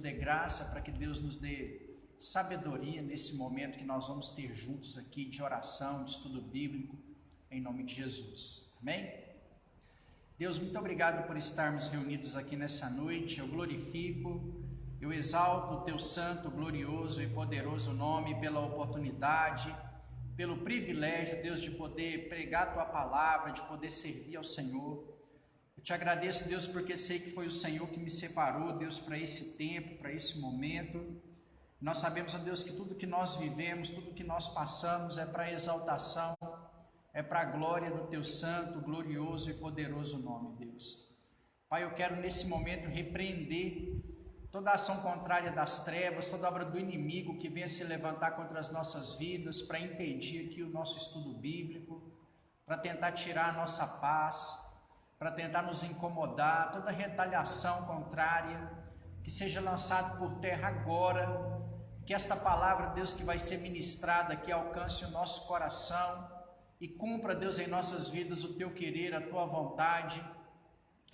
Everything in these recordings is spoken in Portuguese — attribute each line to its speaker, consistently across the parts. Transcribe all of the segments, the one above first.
Speaker 1: dê graça, para que Deus nos dê sabedoria nesse momento que nós vamos ter juntos aqui de oração, de estudo bíblico, em nome de Jesus. Amém? Deus, muito obrigado por estarmos reunidos aqui nessa noite. Eu glorifico, eu exalto o teu santo, glorioso e poderoso nome pela oportunidade, pelo privilégio, Deus, de poder pregar a tua palavra, de poder servir ao Senhor. Eu te agradeço, Deus, porque sei que foi o Senhor que me separou, Deus, para esse tempo, para esse momento. Nós sabemos, ó Deus, que tudo que nós vivemos, tudo que nós passamos é para a exaltação, é para a glória do teu santo, glorioso e poderoso nome, Deus. Pai, eu quero nesse momento repreender toda ação contrária das trevas, toda obra do inimigo que venha se levantar contra as nossas vidas para impedir aqui o nosso estudo bíblico, para tentar tirar a nossa paz, para tentar nos incomodar, toda retaliação contrária, que seja lançado por terra agora, que esta palavra, Deus, que vai ser ministrada aqui alcance o nosso coração e cumpra, Deus, em nossas vidas o teu querer, a tua vontade,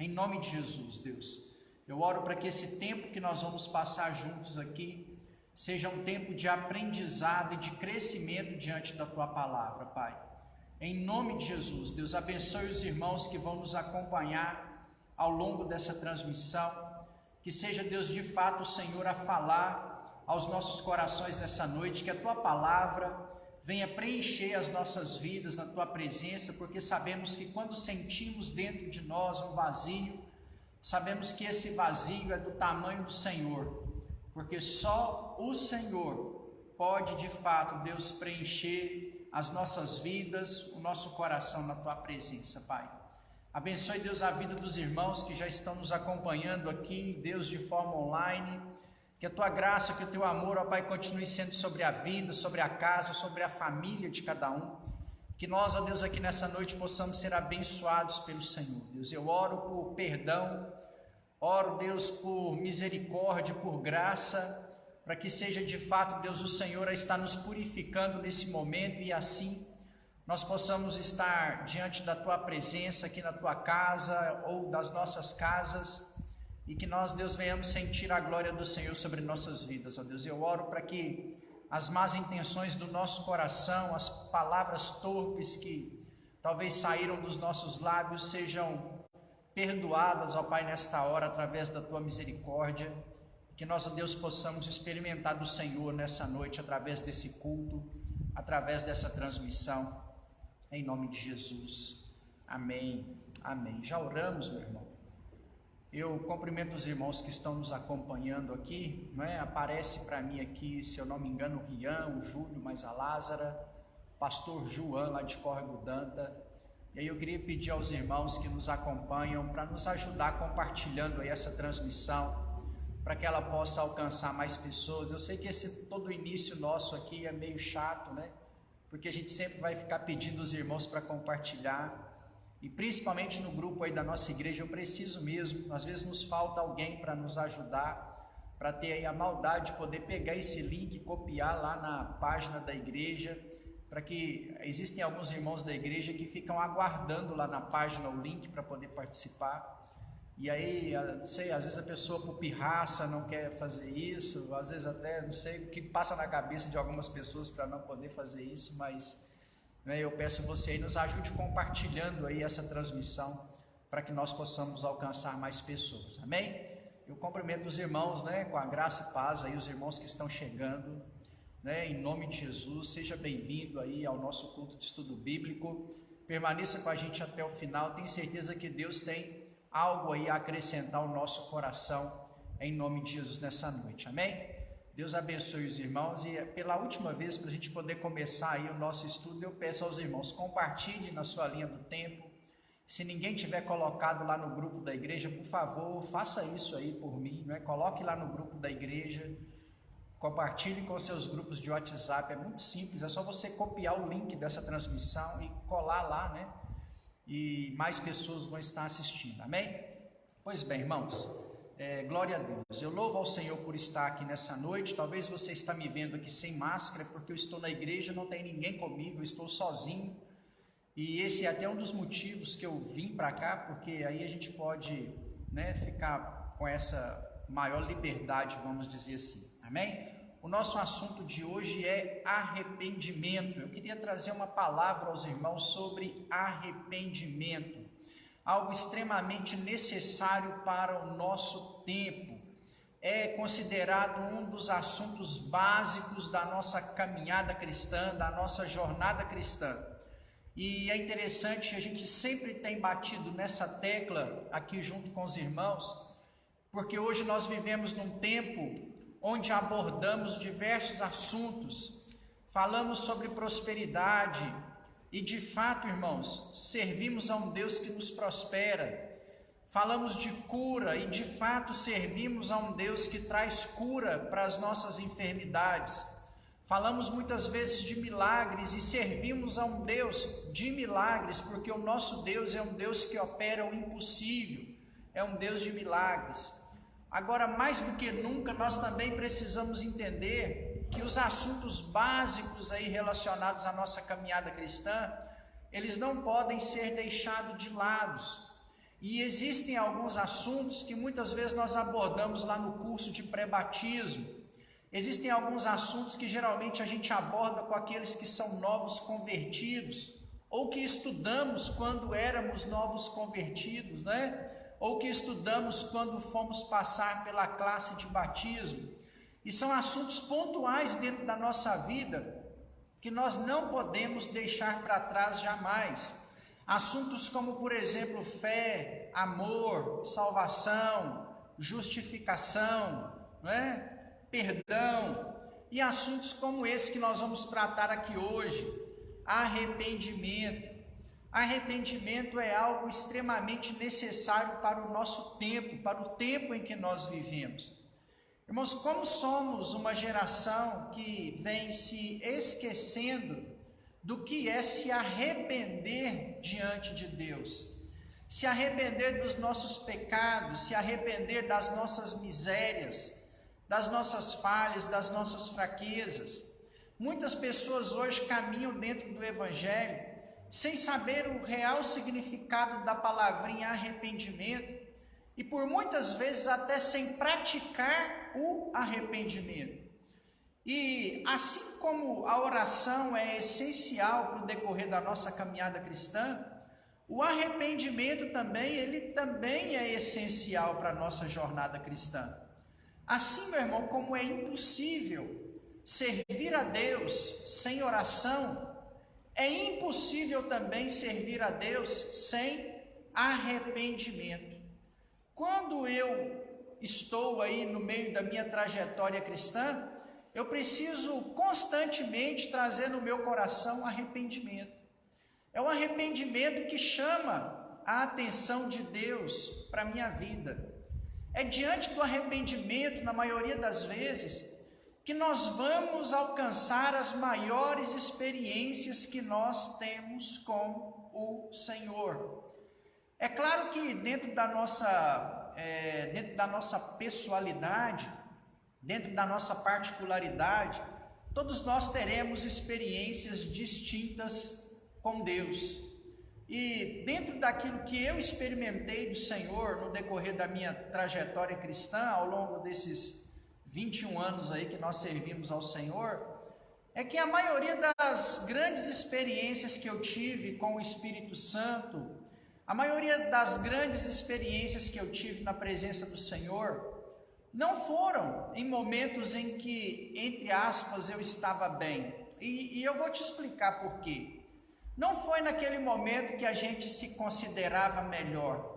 Speaker 1: em nome de Jesus, Deus. Eu oro para que esse tempo que nós vamos passar juntos aqui seja um tempo de aprendizado e de crescimento diante da tua palavra, Pai. Em nome de Jesus, Deus, abençoe os irmãos que vão nos acompanhar ao longo dessa transmissão. Que seja, Deus, de fato o Senhor a falar aos nossos corações nessa noite, que a tua palavra venha preencher as nossas vidas na tua presença, porque sabemos que quando sentimos dentro de nós um vazio, sabemos que esse vazio é do tamanho do Senhor, porque só o Senhor pode de fato, Deus, preencher as nossas vidas, o nosso coração na tua presença, Pai. Abençoe, Deus, a vida dos irmãos que já estão nos acompanhando aqui, Deus, de forma online. Que a tua graça, que o teu amor, ó Pai, continue sendo sobre a vida, sobre a casa, sobre a família de cada um. Que nós, ó Deus, aqui nessa noite possamos ser abençoados pelo Senhor. Deus, eu oro por perdão, oro, Deus, por misericórdia, por graça, para que seja de fato, Deus, o Senhor a estar nos purificando nesse momento e assim nós possamos estar diante da tua presença aqui na tua casa ou das nossas casas e que nós, Deus, venhamos sentir a glória do Senhor sobre nossas vidas, ó Deus. Eu oro para que as más intenções do nosso coração, as palavras torpes que talvez saíram dos nossos lábios sejam perdoadas, ó Pai, nesta hora, através da tua misericórdia, que nós, ó Deus, possamos experimentar do Senhor nessa noite, através desse culto, através dessa transmissão, em nome de Jesus. Amém, amém. Já oramos, meu irmão? Eu cumprimento os irmãos que estão nos acompanhando aqui, não é? Aparece para mim aqui, se eu não me engano, o Rian, o Júlio, mais a Lázara, pastor João, lá de Córrego Danta. E aí eu queria pedir aos irmãos que nos acompanham para nos ajudar compartilhando aí essa transmissão, para que ela possa alcançar mais pessoas. Eu sei que esse todo o início nosso aqui é meio chato, né? Porque a gente sempre vai ficar pedindo os irmãos para compartilhar. E principalmente no grupo aí da nossa igreja, eu preciso mesmo, às vezes nos falta alguém para nos ajudar, para ter aí a maldade de poder pegar esse link e copiar lá na página da igreja, para que existem alguns irmãos da igreja que ficam aguardando lá na página o link para poder participar. E aí, não sei, às vezes a pessoa por pirraça não quer fazer isso, às vezes até, não sei o que passa na cabeça de algumas pessoas para não poder fazer isso, mas eu peço você aí, nos ajude compartilhando aí essa transmissão para que nós possamos alcançar mais pessoas, amém? Eu cumprimento os irmãos, com a graça e paz aí, os irmãos que estão chegando, em nome de Jesus. Seja bem-vindo aí ao nosso culto de estudo bíblico, permaneça com a gente até o final, tenho certeza que Deus tem algo aí a acrescentar ao nosso coração, em nome de Jesus nessa noite, amém? Deus abençoe os irmãos e pela última vez, para a gente poder começar aí o nosso estudo, eu peço aos irmãos, compartilhe na sua linha do tempo. Se ninguém tiver colocado lá no grupo da igreja, por favor, faça isso aí por mim, Coloque lá no grupo da igreja, compartilhe com seus grupos de WhatsApp, é muito simples, é só você copiar o link dessa transmissão e colar lá, E mais pessoas vão estar assistindo, amém? Pois bem, irmãos, glória a Deus, eu louvo ao Senhor por estar aqui nessa noite. Talvez você está me vendo aqui sem máscara, porque eu estou na igreja, não tem ninguém comigo, eu estou sozinho, e esse é até um dos motivos que eu vim para cá, porque aí a gente pode ficar com essa maior liberdade, vamos dizer assim. Amém? O nosso assunto de hoje é arrependimento. Eu queria trazer uma palavra aos irmãos sobre arrependimento, algo extremamente necessário para o nosso tempo. É considerado um dos assuntos básicos da nossa caminhada cristã, da nossa jornada cristã. E é interessante, a gente sempre tem batido nessa tecla aqui junto com os irmãos, porque hoje nós vivemos num tempo onde abordamos diversos assuntos, falamos sobre prosperidade e, de fato, irmãos, servimos a um Deus que nos prospera. Falamos de cura e, de fato, servimos a um Deus que traz cura para as nossas enfermidades. Falamos muitas vezes de milagres e servimos a um Deus de milagres, porque o nosso Deus é um Deus que opera o impossível, é um Deus de milagres. Agora, mais do que nunca, nós também precisamos entender que os assuntos básicos aí relacionados à nossa caminhada cristã, eles não podem ser deixados de lado. E existem alguns assuntos que muitas vezes nós abordamos lá no curso de pré-batismo. Existem alguns assuntos que geralmente a gente aborda com aqueles que são novos convertidos, ou que estudamos quando éramos novos convertidos, né? Ou que estudamos quando fomos passar pela classe de batismo. E são assuntos pontuais dentro da nossa vida que nós não podemos deixar para trás jamais. Assuntos como, por exemplo, fé, amor, salvação, justificação, né? Perdão, e assuntos como esse que nós vamos tratar aqui hoje, arrependimento. Arrependimento é algo extremamente necessário para o nosso tempo, para o tempo em que nós vivemos. Irmãos, como somos uma geração que vem se esquecendo do que é se arrepender diante de Deus, se arrepender dos nossos pecados, se arrepender das nossas misérias, das nossas falhas, das nossas fraquezas. Muitas pessoas hoje caminham dentro do Evangelho sem saber o real significado da palavrinha arrependimento e por muitas vezes até sem praticar o arrependimento. E assim como a oração é essencial para o decorrer da nossa caminhada cristã, o arrependimento também é essencial para a nossa jornada cristã. Assim, meu irmão, como é impossível servir a Deus sem oração, é impossível também servir a Deus sem arrependimento. Quando eu estou aí no meio da minha trajetória cristã, eu preciso constantemente trazer no meu coração arrependimento. É o arrependimento que chama a atenção de Deus para a minha vida. É diante do arrependimento, na maioria das vezes, que nós vamos alcançar as maiores experiências que nós temos com o Senhor. É claro que dentro da nossa pessoalidade, dentro da nossa particularidade, todos nós teremos experiências distintas com Deus. E dentro daquilo que eu experimentei do Senhor no decorrer da minha trajetória cristã, ao longo desses 21 anos aí que nós servimos ao Senhor, é que a maioria das grandes experiências que eu tive com o Espírito Santo, a maioria das grandes experiências que eu tive na presença do Senhor, não foram em momentos em que, entre aspas, eu estava bem. E eu vou te explicar por quê. Não foi naquele momento que a gente se considerava melhor.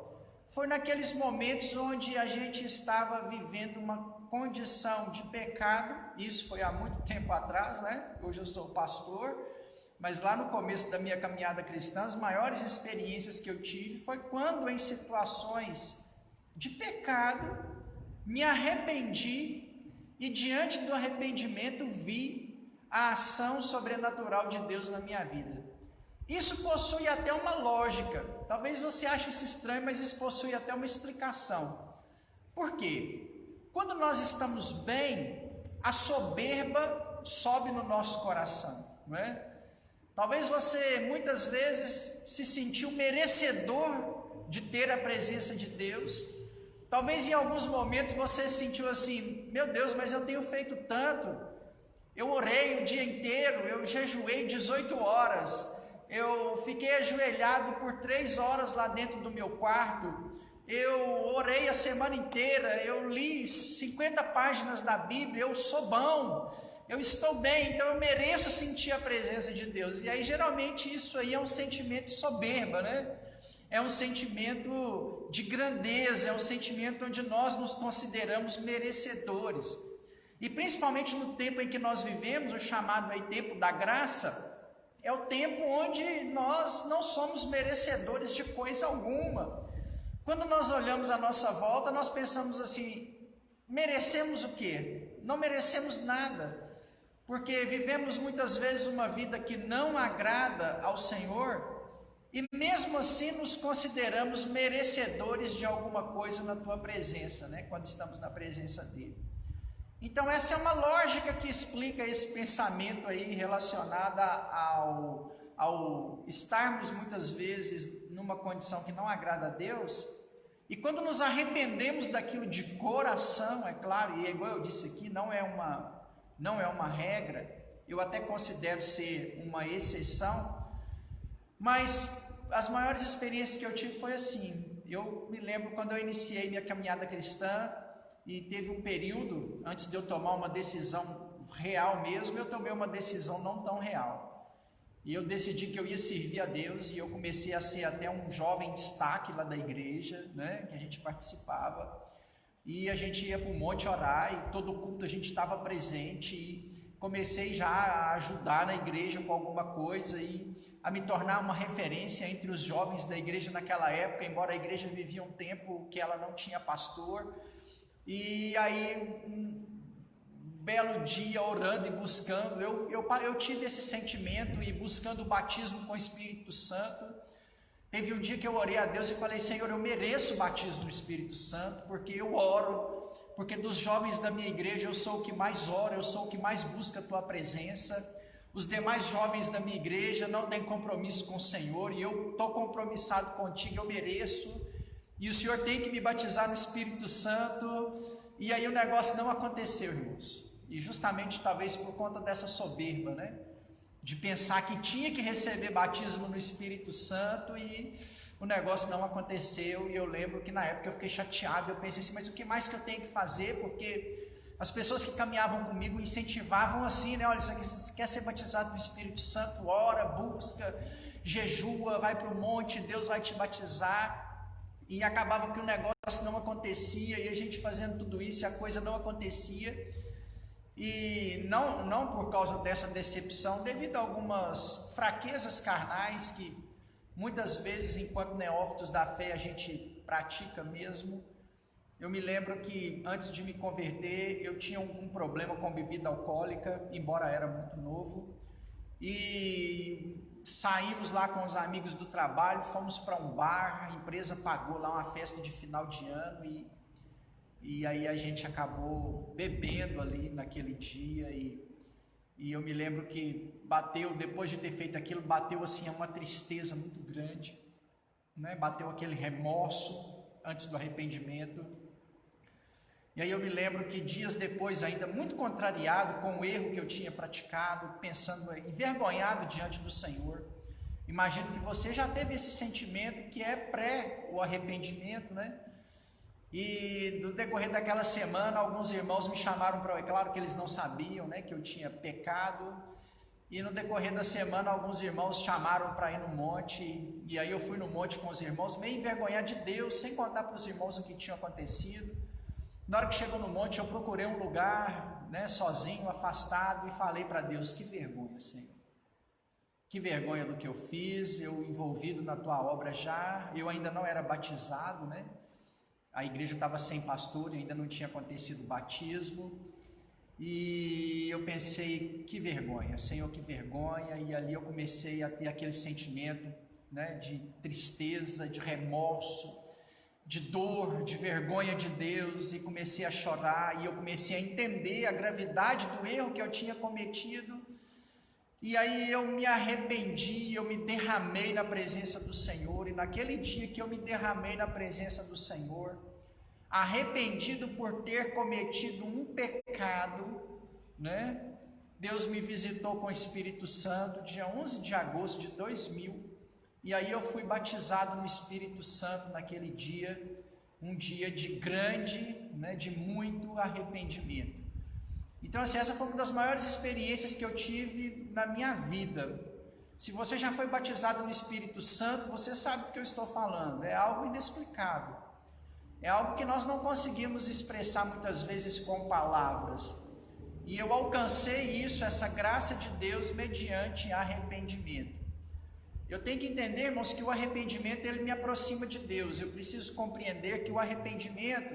Speaker 1: Foi naqueles momentos onde a gente estava vivendo uma condição de pecado. Isso foi há muito tempo atrás, né? Hoje eu sou pastor, mas lá no começo da minha caminhada cristã, as maiores experiências que eu tive foi quando, em situações de pecado, me arrependi e diante do arrependimento vi a ação sobrenatural de Deus na minha vida. Isso possui até uma lógica. Talvez você ache isso estranho, mas isso possui até uma explicação. Por quê? Quando nós estamos bem, a soberba sobe no nosso coração, não é? Talvez você muitas vezes se sentiu merecedor de ter a presença de Deus. Talvez em alguns momentos você sentiu assim: meu Deus, mas eu tenho feito tanto. Eu orei o dia inteiro, eu jejuei 18 horas, eu fiquei ajoelhado por 3 horas lá dentro do meu quarto, eu orei a semana inteira, eu li 50 páginas da Bíblia, eu sou bom, eu estou bem, então eu mereço sentir a presença de Deus. E aí geralmente isso aí é um sentimento de soberba, né? É um sentimento de grandeza, é um sentimento onde nós nos consideramos merecedores. E principalmente no tempo em que nós vivemos, o chamado aí tempo da graça, é o tempo onde nós não somos merecedores de coisa alguma. Quando nós olhamos à nossa volta, nós pensamos assim: merecemos o quê? Não merecemos nada, porque vivemos muitas vezes uma vida que não agrada ao Senhor, e mesmo assim nos consideramos merecedores de alguma coisa na tua presença, né? Quando estamos na presença dele. Então essa é uma lógica que explica esse pensamento aí relacionado ao estarmos muitas vezes numa condição que não agrada a Deus. E quando nos arrependemos daquilo de coração, é claro, e igual eu disse aqui, não é uma regra, eu até considero ser uma exceção, mas as maiores experiências que eu tive foi assim. Eu me lembro quando eu iniciei minha caminhada cristã, e teve um período, antes de eu tomar uma decisão real mesmo, eu tomei uma decisão não tão real. E eu decidi que eu ia servir a Deus, e eu comecei a ser até um jovem destaque lá da igreja, né, que a gente participava. E a gente ia para o monte orar, e todo culto a gente estava presente, e comecei já a ajudar na igreja com alguma coisa, e a me tornar uma referência entre os jovens da igreja naquela época, embora a igreja vivia um tempo que ela não tinha pastor. E aí, um belo dia, orando e buscando, eu tive esse sentimento, e buscando o batismo com o Espírito Santo. Teve um dia que eu orei a Deus e falei: Senhor, eu mereço o batismo do Espírito Santo, porque eu oro, porque dos jovens da minha igreja eu sou o que mais oro, eu sou o que mais busca a tua presença. Os demais jovens da minha igreja não têm compromisso com o Senhor, e eu estou compromissado contigo, eu mereço. E o Senhor tem que me batizar no Espírito Santo. E aí o negócio não aconteceu, irmãos. E justamente talvez por conta dessa soberba, né? De pensar que tinha que receber batismo no Espírito Santo, e o negócio não aconteceu. E eu lembro que na época eu fiquei chateado. Eu pensei assim: mas o que mais que eu tenho que fazer? Porque as pessoas que caminhavam comigo incentivavam assim, né? Olha, você quer ser batizado no Espírito Santo? Ora, busca, jejua, vai para o monte, Deus vai te batizar. E acabava que o negócio não acontecia, e a gente fazendo tudo isso e a coisa não acontecia. E não por causa dessa decepção, devido a algumas fraquezas carnais que muitas vezes, enquanto neófitos da fé, a gente pratica mesmo. Eu me lembro que antes de me converter, eu tinha um problema com bebida alcoólica, embora era muito novo. E saímos lá com os amigos do trabalho, fomos para um bar, a empresa pagou lá uma festa de final de ano, e aí a gente acabou bebendo ali naquele dia, e eu me lembro que bateu, depois de ter feito aquilo, bateu assim uma tristeza muito grande, né? Bateu aquele remorso antes do arrependimento. E aí eu me lembro que dias depois, ainda muito contrariado com o erro que eu tinha praticado, pensando, envergonhado diante do Senhor. Imagino que você já teve esse sentimento que é pré o arrependimento, né? E no decorrer daquela semana, alguns irmãos me chamaram para... É claro que eles não sabiam, né, que eu tinha pecado. E no decorrer da semana, alguns irmãos chamaram para ir no monte. E aí eu fui no monte com os irmãos, meio envergonhado de Deus, sem contar para os irmãos o que tinha acontecido. Na hora que chegou no monte, eu procurei um lugar, né, sozinho, afastado, e falei para Deus: que vergonha, Senhor. Que vergonha do que eu fiz, eu envolvido na tua obra já, eu ainda não era batizado, né? A igreja estava sem pastor e ainda não tinha acontecido o batismo. E eu pensei: que vergonha, Senhor, que vergonha. E ali eu comecei a ter aquele sentimento, né, de tristeza, de remorso, de dor, de vergonha de Deus, e comecei a chorar, e eu comecei a entender a gravidade do erro que eu tinha cometido. E aí eu me arrependi, eu me derramei na presença do Senhor, e naquele dia que eu me derramei na presença do Senhor, arrependido por ter cometido um pecado, né? Deus me visitou com o Espírito Santo dia 11 de agosto de 2000, e aí eu fui batizado no Espírito Santo naquele dia, um dia de grande, né, de muito arrependimento. Então, assim, essa foi uma das maiores experiências que eu tive na minha vida. Se você já foi batizado no Espírito Santo, você sabe do que eu estou falando. É algo inexplicável. É algo que nós não conseguimos expressar muitas vezes com palavras. E eu alcancei isso, essa graça de Deus, mediante arrependimento. Eu tenho que entender, irmãos, que o arrependimento, ele me aproxima de Deus. Eu preciso compreender que o arrependimento,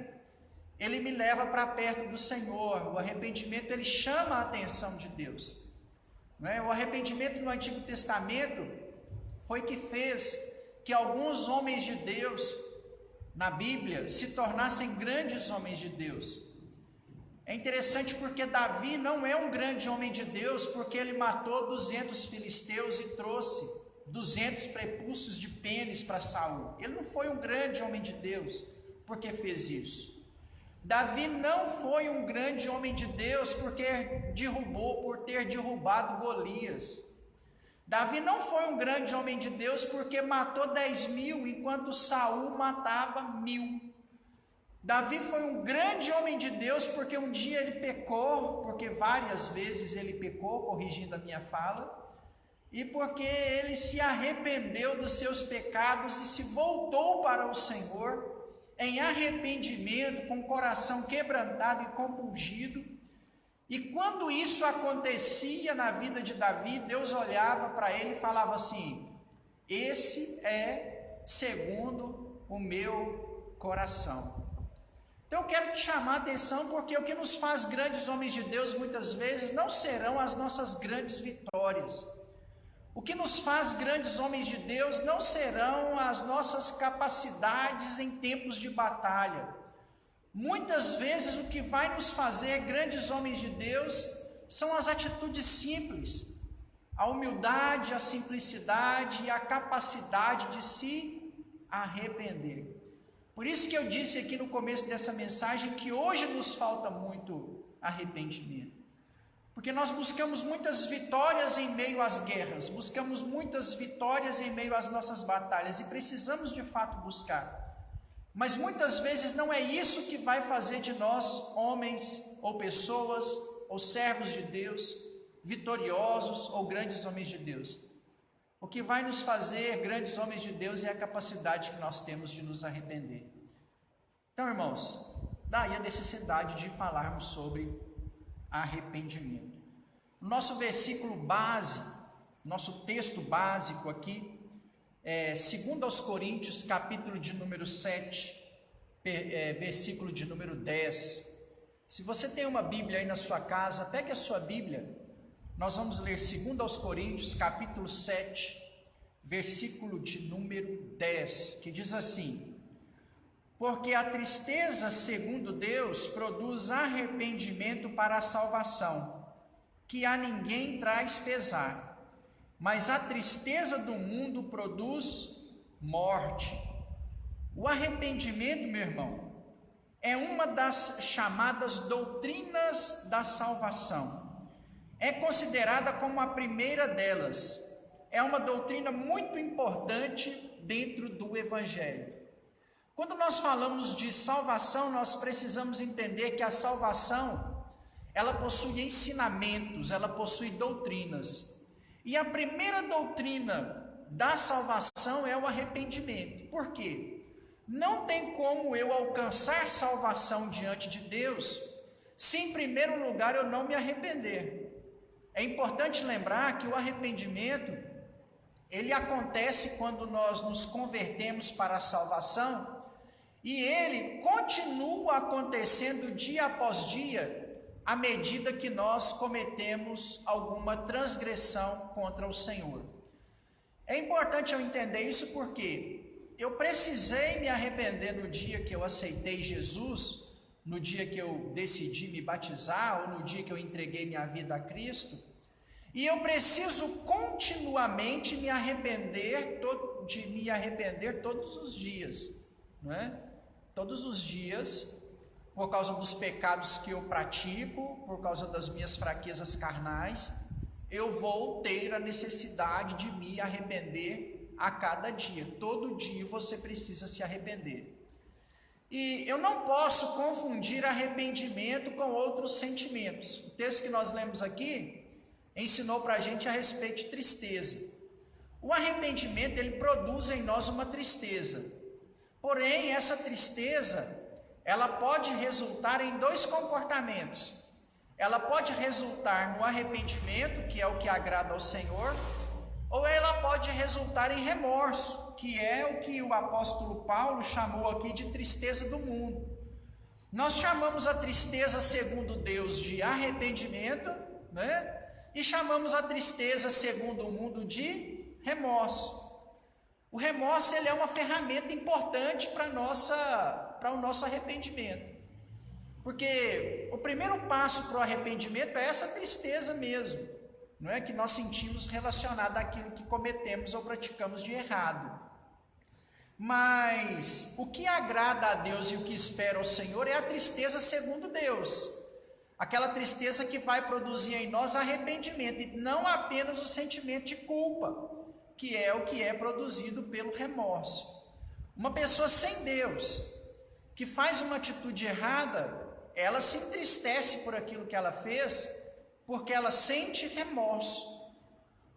Speaker 1: ele me leva para perto do Senhor. O arrependimento, ele chama a atenção de Deus. O arrependimento no Antigo Testamento foi que fez que alguns homens de Deus na Bíblia se tornassem grandes homens de Deus. É interessante porque Davi não é um grande homem de Deus porque ele matou 200 filisteus e trouxe 200 prepúcios de pênis para Saul. Ele não foi um grande homem de Deus porque fez isso. Davi não foi um grande homem de Deus por ter derrubado Golias. Davi não foi um grande homem de Deus porque matou 10.000 enquanto Saul matava 1.000. Davi foi um grande homem de Deus porque um dia ele pecou, porque várias vezes ele pecou, corrigindo a minha fala, e porque ele se arrependeu dos seus pecados e se voltou para o Senhor em arrependimento, com o coração quebrantado e compungido. E quando isso acontecia na vida de Davi, Deus olhava para ele e falava assim: esse é segundo o meu coração. Então eu quero te chamar a atenção, porque o que nos faz grandes homens de Deus muitas vezes não serão as nossas grandes vitórias. O que nos faz grandes homens de Deus não serão as nossas capacidades em tempos de batalha. Muitas vezes o que vai nos fazer grandes homens de Deus são as atitudes simples, a humildade, a simplicidade e a capacidade de se arrepender. Por isso que eu disse aqui no começo dessa mensagem que hoje nos falta muito arrependimento. Porque nós buscamos muitas vitórias em meio às guerras, buscamos muitas vitórias em meio às nossas batalhas e precisamos de fato buscar. Mas muitas vezes não é isso que vai fazer de nós homens ou pessoas ou servos de Deus, vitoriosos ou grandes homens de Deus. O que vai nos fazer grandes homens de Deus é a capacidade que nós temos de nos arrepender. Então, irmãos, daí a necessidade de falarmos sobre arrependimento. Nosso versículo base, nosso texto básico aqui, é 2 Coríntios, capítulo de número 7, versículo de número 10. Se você tem uma Bíblia aí na sua casa, pegue a sua Bíblia. Nós vamos ler 2 Coríntios, capítulo 7, versículo de número 10, que diz assim: porque a tristeza, segundo Deus, produz arrependimento para a salvação, que a ninguém traz pesar, mas a tristeza do mundo produz morte. O arrependimento, meu irmão, é uma das chamadas doutrinas da salvação. É considerada como a primeira delas. É uma doutrina muito importante dentro do Evangelho. Quando nós falamos de salvação, nós precisamos entender que a salvação, ela possui ensinamentos, ela possui doutrinas. E a primeira doutrina da salvação é o arrependimento. Por quê? Não tem como eu alcançar salvação diante de Deus se em primeiro lugar eu não me arrepender. É importante lembrar que o arrependimento, ele acontece quando nós nos convertemos para a salvação, e ele continua acontecendo dia após dia, à medida que nós cometemos alguma transgressão contra o Senhor. É importante eu entender isso porque eu precisei me arrepender no dia que eu aceitei Jesus, no dia que eu decidi me batizar, ou no dia que eu entreguei minha vida a Cristo, e eu preciso continuamente me arrepender todos os dias, não é? todos os dias, por causa dos pecados que eu pratico, por causa das minhas fraquezas carnais, eu vou ter a necessidade de me arrepender a cada dia. Todo dia você precisa se arrepender. E eu não posso confundir arrependimento com outros sentimentos. O texto que nós lemos aqui ensinou para a gente a respeito de tristeza. O arrependimento, ele produz em nós uma tristeza. Porém, essa tristeza, ela pode resultar em dois comportamentos. Ela pode resultar no arrependimento, que é o que agrada ao Senhor, ou ela pode resultar em remorso, que é o que o apóstolo Paulo chamou aqui de tristeza do mundo. Nós chamamos a tristeza segundo Deus de arrependimento, né? E chamamos a tristeza segundo o mundo de remorso. O remorso, ele é uma ferramenta importante para o nosso arrependimento. Porque o primeiro passo para o arrependimento é essa tristeza mesmo, não é, que nós sentimos relacionada àquilo que cometemos ou praticamos de errado. Mas o que agrada a Deus e o que espera ao Senhor é a tristeza segundo Deus. Aquela tristeza que vai produzir em nós arrependimento, e não apenas o sentimento de culpa, que é o que é produzido pelo remorso. Uma pessoa sem Deus, que faz uma atitude errada, ela se entristece por aquilo que ela fez, porque ela sente remorso.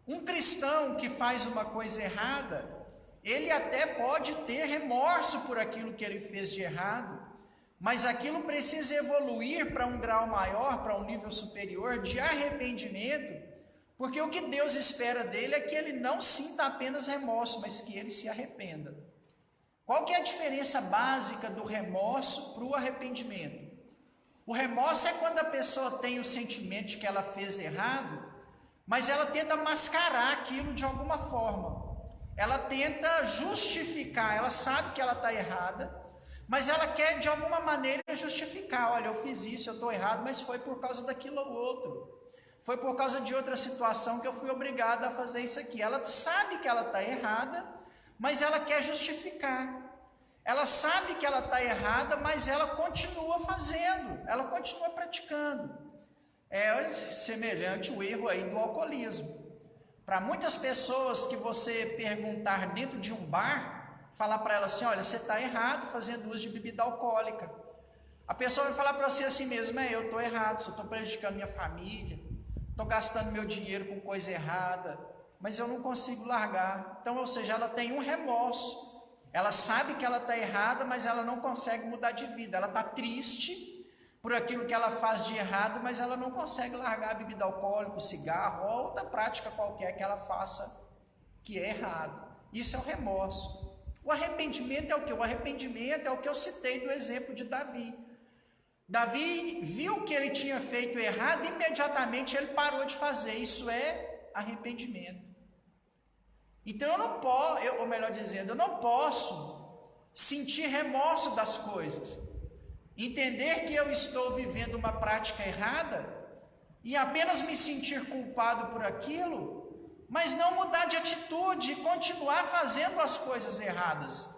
Speaker 1: Um cristão que faz uma coisa errada, ele até pode ter remorso por aquilo que ele fez de errado, mas aquilo precisa evoluir para um grau maior, para um nível superior de arrependimento, porque o que Deus espera dele é que ele não sinta apenas remorso, mas que ele se arrependa. Qual que é a diferença básica do remorso para o arrependimento? O remorso é quando a pessoa tem o sentimento de que ela fez errado, mas ela tenta mascarar aquilo de alguma forma. Ela tenta justificar, ela sabe que ela está errada, mas ela quer de alguma maneira justificar. Olha, eu fiz isso, eu estou errado, mas foi por causa daquilo ou outro. Foi por causa de outra situação que eu fui obrigada a fazer isso aqui. Ela sabe que ela está errada, mas ela quer justificar. Ela sabe que ela está errada, mas ela continua fazendo, ela continua praticando. É semelhante o erro aí do alcoolismo. Para muitas pessoas que você perguntar dentro de um bar, falar para ela assim, olha, você está errado fazendo uso de bebida alcoólica. A pessoa vai falar para você assim mesmo, eu estou errado, só estou prejudicando minha família, estou gastando meu dinheiro com coisa errada, mas eu não consigo largar. Então, ou seja, ela tem um remorso. Ela sabe que ela está errada, mas ela não consegue mudar de vida. Ela está triste por aquilo que ela faz de errado, mas ela não consegue largar a bebida alcoólica, o cigarro ou outra prática qualquer que ela faça que é errado. Isso é o remorso. O arrependimento é o que? O arrependimento é o que eu citei do exemplo de Davi. Davi viu que ele tinha feito errado e imediatamente ele parou de fazer. Isso é arrependimento. Então eu não posso, ou melhor dizendo, eu não posso sentir remorso das coisas, entender que eu estou vivendo uma prática errada e apenas me sentir culpado por aquilo, mas não mudar de atitude e continuar fazendo as coisas erradas.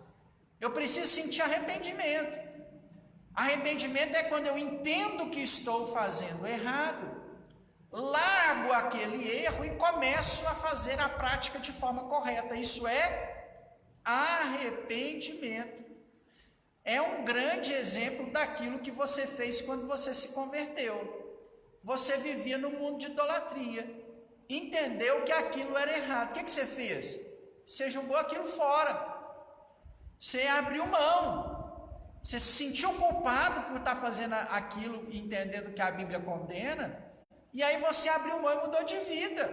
Speaker 1: Eu preciso sentir arrependimento. Arrependimento é quando eu entendo que estou fazendo errado, largo aquele erro e começo a fazer a prática de forma correta. Isso é arrependimento. É um grande exemplo daquilo que você fez quando você se converteu. Você vivia no mundo de idolatria, entendeu que aquilo era errado. O que você fez? Você jogou aquilo fora. Você abriu mão. Você se sentiu culpado por estar fazendo aquilo e entendendo que a Bíblia condena. E aí você abriu mão e mudou de vida.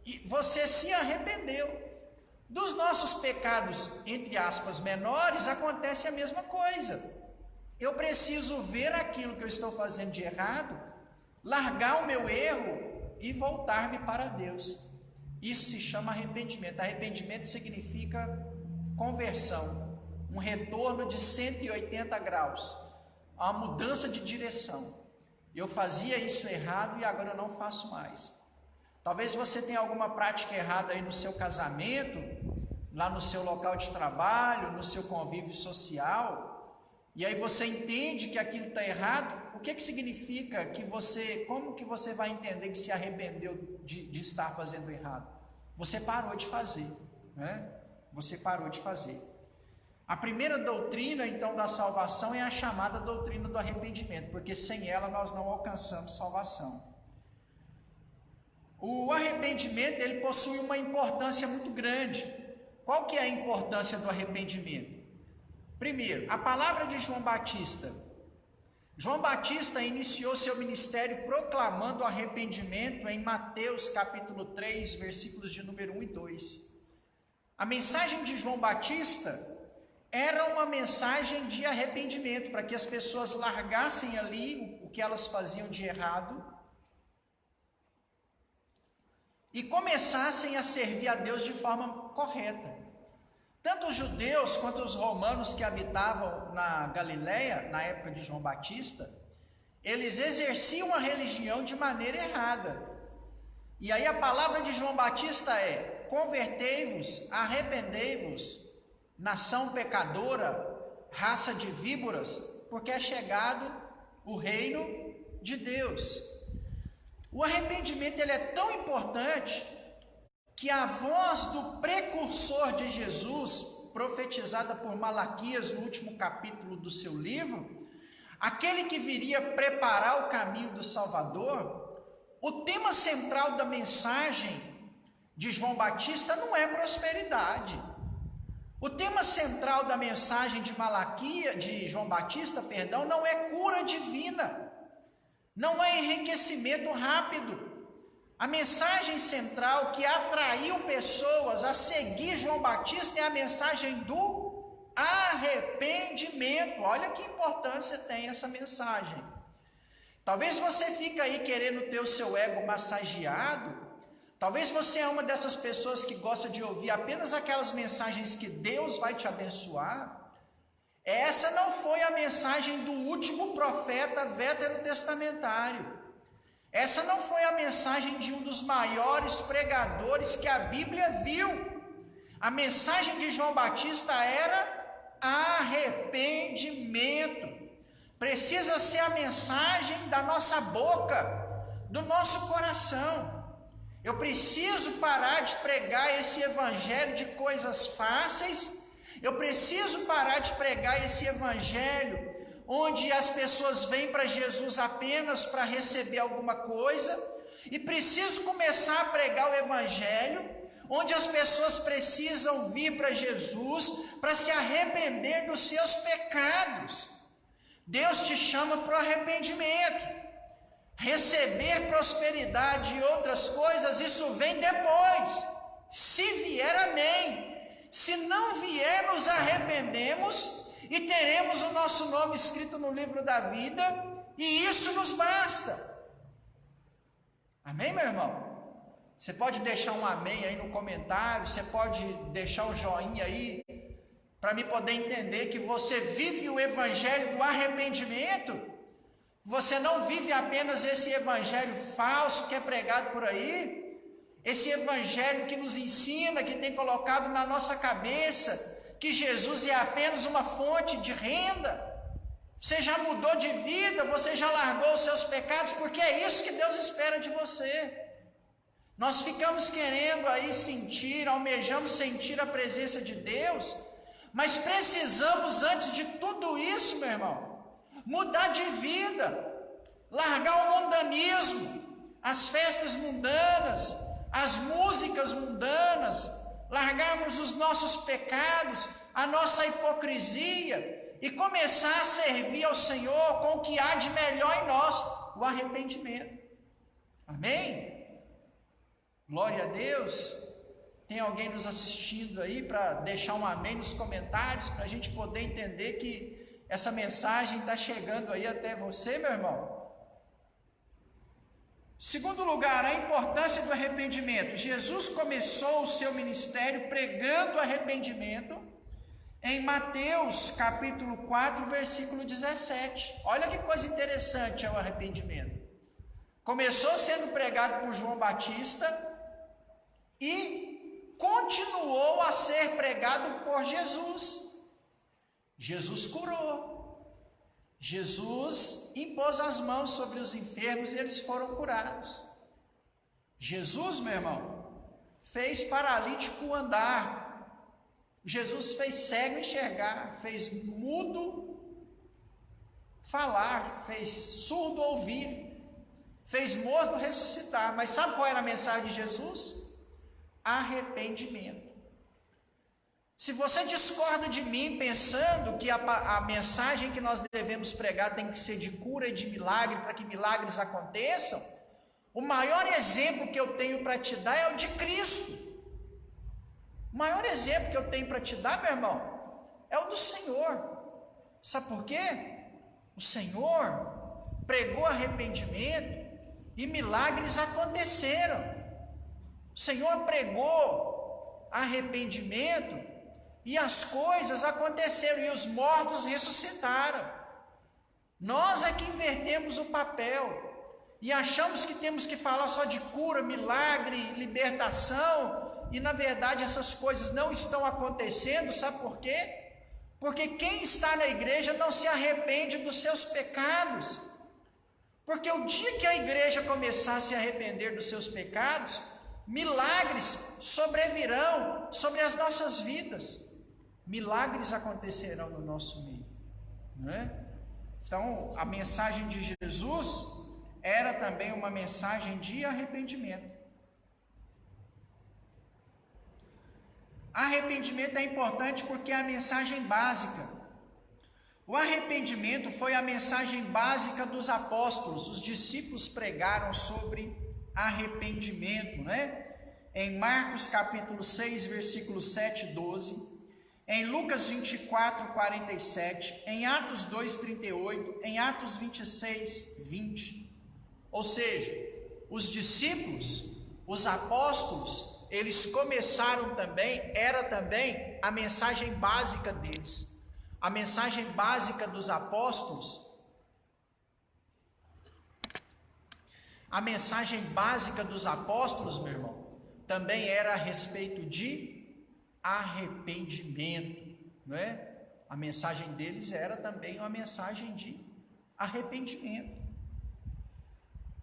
Speaker 1: E você se arrependeu. Dos nossos pecados, entre aspas, menores, acontece a mesma coisa. Eu preciso ver aquilo que eu estou fazendo de errado, largar o meu erro e voltar-me para Deus. Isso se chama arrependimento. Arrependimento significa conversão, um retorno de 180 graus, uma mudança de direção. Eu fazia isso errado e agora eu não faço mais. Talvez você tenha alguma prática errada aí no seu casamento, lá no seu local de trabalho, no seu convívio social, e aí você entende que aquilo está errado, o que significa como que você vai entender que se arrependeu de estar fazendo errado? Você parou de fazer, né? Você parou de fazer. A primeira doutrina, então, da salvação é a chamada doutrina do arrependimento, porque sem ela nós não alcançamos salvação. O arrependimento, ele possui uma importância muito grande. Qual que é a importância do arrependimento? Primeiro, a palavra de João Batista. João Batista iniciou seu ministério proclamando o arrependimento em Mateus capítulo 3, versículos de número 1 e 2. A mensagem de João Batista era uma mensagem de arrependimento, para que as pessoas largassem ali o que elas faziam de errado e começassem a servir a Deus de forma correta. Tanto os judeus quanto os romanos que habitavam na Galileia, na época de João Batista, eles exerciam a religião de maneira errada. E aí a palavra de João Batista é: convertei-vos, arrependei-vos, nação pecadora, raça de víboras, porque é chegado o reino de Deus. O arrependimento, ele é tão importante que a voz do precursor de Jesus, profetizada por Malaquias no último capítulo do seu livro, aquele que viria preparar o caminho do Salvador, o tema central da mensagem de João Batista não é prosperidade. O tema central da mensagem de João Batista, não é cura divina, não é enriquecimento rápido. A mensagem central que atraiu pessoas a seguir João Batista é a mensagem do arrependimento. Olha que importância tem essa mensagem. Talvez você fique aí querendo ter o seu ego massageado. Talvez você é uma dessas pessoas que gosta de ouvir apenas aquelas mensagens que Deus vai te abençoar. Essa não foi a mensagem do último profeta veterotestamentário. Essa não foi a mensagem de um dos maiores pregadores que a Bíblia viu. A mensagem de João Batista era arrependimento. Precisa ser a mensagem da nossa boca, do nosso coração. Eu preciso parar de pregar esse evangelho de coisas fáceis. Eu preciso parar de pregar esse evangelho onde as pessoas vêm para Jesus apenas para receber alguma coisa, e preciso começar a pregar o evangelho onde as pessoas precisam vir para Jesus para se arrepender dos seus pecados. Deus te chama para o arrependimento. Receber prosperidade e outras coisas, isso vem depois. Se vier, amém. Se não vier, nos arrependemos e teremos o nosso nome escrito no livro da vida, e isso nos basta. Amém, meu irmão? Você pode deixar um amém aí no comentário, você pode deixar um joinha aí, para me poder entender que você vive o evangelho do arrependimento. Você não vive apenas esse evangelho falso que é pregado por aí, esse evangelho que nos ensina, que tem colocado na nossa cabeça que Jesus é apenas uma fonte de renda. Você já mudou de vida, você já largou os seus pecados, porque é isso que Deus espera de você. Nós ficamos querendo aí almejamos sentir a presença de Deus, mas precisamos, antes de tudo isso, meu irmão, mudar de vida, largar o mundanismo, as festas mundanas, as músicas mundanas, largarmos os nossos pecados, a nossa hipocrisia e começar a servir ao Senhor com o que há de melhor em nós, o arrependimento. Amém? Glória a Deus. Tem alguém nos assistindo aí para deixar um amém nos comentários, para a gente poder entender que essa mensagem está chegando aí até você, meu irmão? Segundo lugar, a importância do arrependimento. Jesus começou o seu ministério pregando arrependimento em Mateus capítulo 4, versículo 17. Olha que coisa interessante é o arrependimento. Começou sendo pregado por João Batista e continuou a ser pregado por Jesus. Jesus curou, Jesus impôs as mãos sobre os enfermos e eles foram curados. Jesus, meu irmão, fez paralítico andar. Jesus fez cego enxergar, fez mudo falar, fez surdo ouvir, fez morto ressuscitar. Mas sabe qual era a mensagem de Jesus? Arrependimento. Se você discorda de mim pensando que a mensagem que nós devemos pregar tem que ser de cura e de milagre, para que milagres aconteçam, o maior exemplo que eu tenho para te dar é o de Cristo. O maior exemplo que eu tenho para te dar, meu irmão, é o do Senhor. Sabe por quê? O Senhor pregou arrependimento e milagres aconteceram. O Senhor pregou arrependimento e as coisas aconteceram, e os mortos ressuscitaram. Nós é que invertemos o papel e achamos que temos que falar só de cura, milagre, libertação, e na verdade essas coisas não estão acontecendo. Sabe por quê? Porque quem está na igreja não se arrepende dos seus pecados. Porque o dia que a igreja começar a se arrepender dos seus pecados, milagres sobrevirão sobre as nossas vidas. Milagres acontecerão no nosso meio, não é? Então, a mensagem de Jesus era também uma mensagem de arrependimento. Arrependimento é importante porque é a mensagem básica. O arrependimento foi a mensagem básica dos apóstolos. Os discípulos pregaram sobre arrependimento, né? Em Marcos capítulo 6, versículos 7 e 12. Em Lucas 24, 47, em Atos 2, 38, em Atos 26, 20. Ou seja, os discípulos, os apóstolos, eles começaram também, era também a mensagem básica deles. A mensagem básica dos apóstolos, meu irmão, também era a respeito de arrependimento, não é? A mensagem deles era também uma mensagem de arrependimento.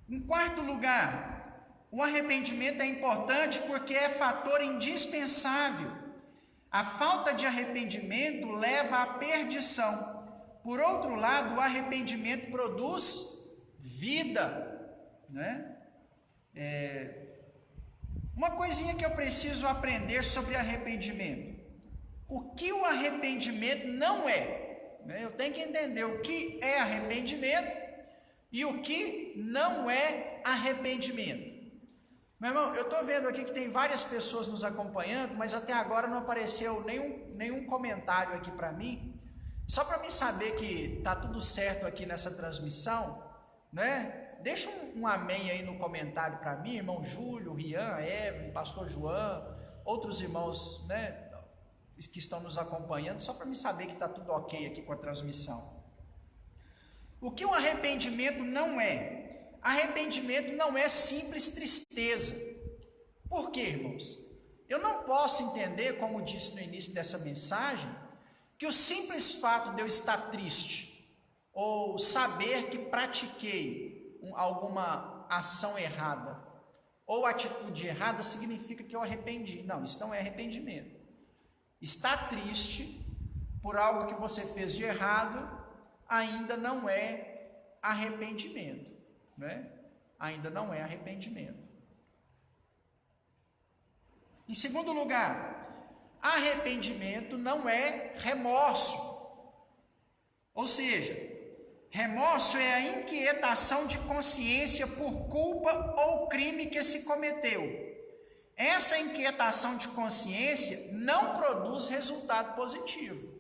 Speaker 1: Em quarto lugar, o arrependimento é importante porque é fator indispensável. A falta de arrependimento leva à perdição. Por outro lado, o arrependimento produz vida, né? Uma coisinha que eu preciso aprender sobre arrependimento. O que o arrependimento não é, né? Eu tenho que entender o que é arrependimento e o que não é arrependimento. Meu irmão, eu estou vendo aqui que tem várias pessoas nos acompanhando, mas até agora não apareceu nenhum comentário aqui para mim. Só para mim saber que está tudo certo aqui nessa transmissão, né? Deixa um amém aí no comentário para mim, irmão Júlio, Rian, Evelyn, pastor João, outros irmãos, né, que estão nos acompanhando, só para me saber que está tudo ok aqui com a transmissão. O que o arrependimento não é? Arrependimento não é simples tristeza. Por quê, irmãos? Eu não posso entender, como disse no início dessa mensagem, que o simples fato de eu estar triste, ou saber que pratiquei alguma ação errada ou atitude errada, significa que eu arrependi. Não, isso não é arrependimento. Estar triste por algo que você fez de errado ainda não é arrependimento, né? Ainda não é arrependimento. Em segundo lugar, arrependimento não é remorso. Ou seja, remorso é a inquietação de consciência por culpa ou crime que se cometeu. Essa inquietação de consciência não produz resultado positivo.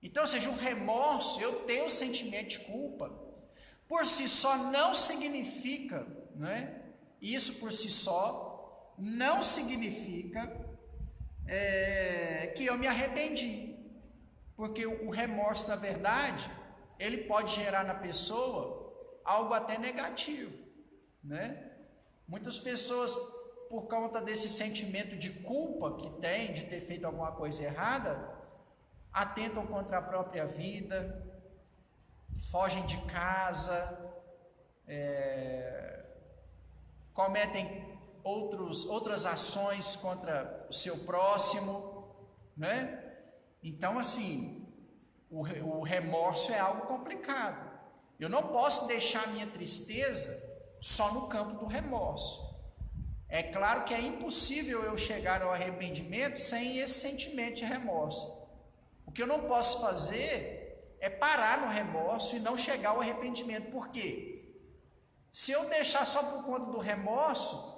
Speaker 1: Então, ou seja, o remorso, eu ter o sentimento de culpa, por si só não significa, né? Isso por si só não significa que eu me arrependi. Porque o remorso, na verdade, ele pode gerar na pessoa algo até negativo, né? Muitas pessoas, por conta desse sentimento de culpa que tem, de ter feito alguma coisa errada, atentam contra a própria vida, fogem de casa, cometem outras ações contra o seu próximo, né? Então, assim, o remorso é algo complicado. Eu não posso deixar a minha tristeza só no campo do remorso. É claro que é impossível eu chegar ao arrependimento sem esse sentimento de remorso. O que eu não posso fazer é parar no remorso e não chegar ao arrependimento. Por quê? Se eu deixar só por conta do remorso,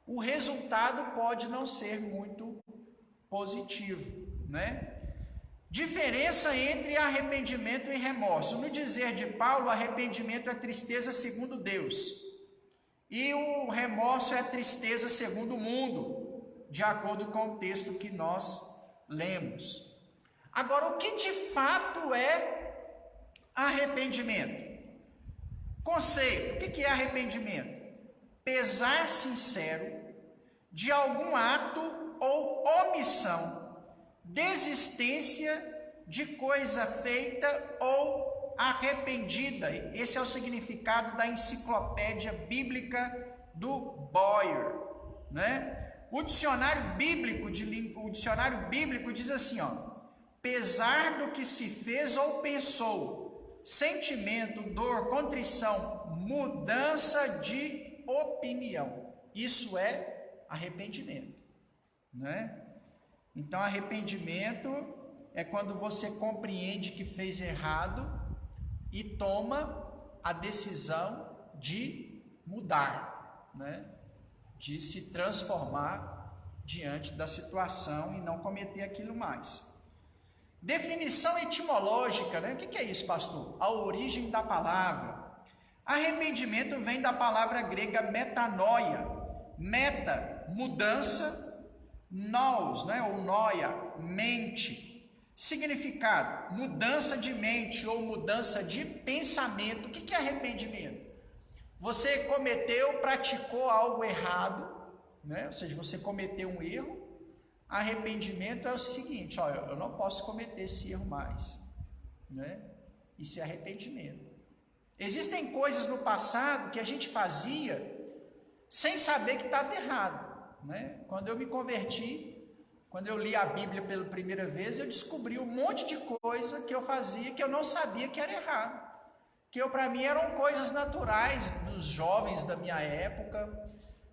Speaker 1: o resultado pode não ser muito positivo, né? Diferença entre arrependimento e remorso. No dizer de Paulo, arrependimento é tristeza segundo Deus. E o remorso é tristeza segundo o mundo, de acordo com o texto que nós lemos. Agora, o que de fato é arrependimento? Conceito, o que é arrependimento? Pesar sincero de algum ato ou omissão, desistência de coisa feita ou arrependida. Esse é o significado da enciclopédia bíblica do Boyer, né? O dicionário bíblico diz assim, pesar do que se fez ou pensou, sentimento, dor, contrição, mudança de opinião. Isso é arrependimento, né? Então, arrependimento é quando você compreende que fez errado e toma a decisão de mudar, né? De se transformar diante da situação e não cometer aquilo mais. Definição etimológica, né? O que é isso, pastor? A origem da palavra. Arrependimento vem da palavra grega metanoia. Meta, mudança, nous, né? Ou noia, mente. Significado, mudança de mente ou mudança de pensamento. O que é arrependimento? Você praticou algo errado, né? Ou seja, você cometeu um erro. Arrependimento é o seguinte, eu não posso cometer esse erro mais, né? Isso é arrependimento. Existem coisas no passado que a gente fazia sem saber que estava errado, né? Quando eu me converti, quando eu li a Bíblia pela primeira vez, eu descobri um monte de coisa que eu fazia que eu não sabia que era errado. Que para mim eram coisas naturais dos jovens da minha época,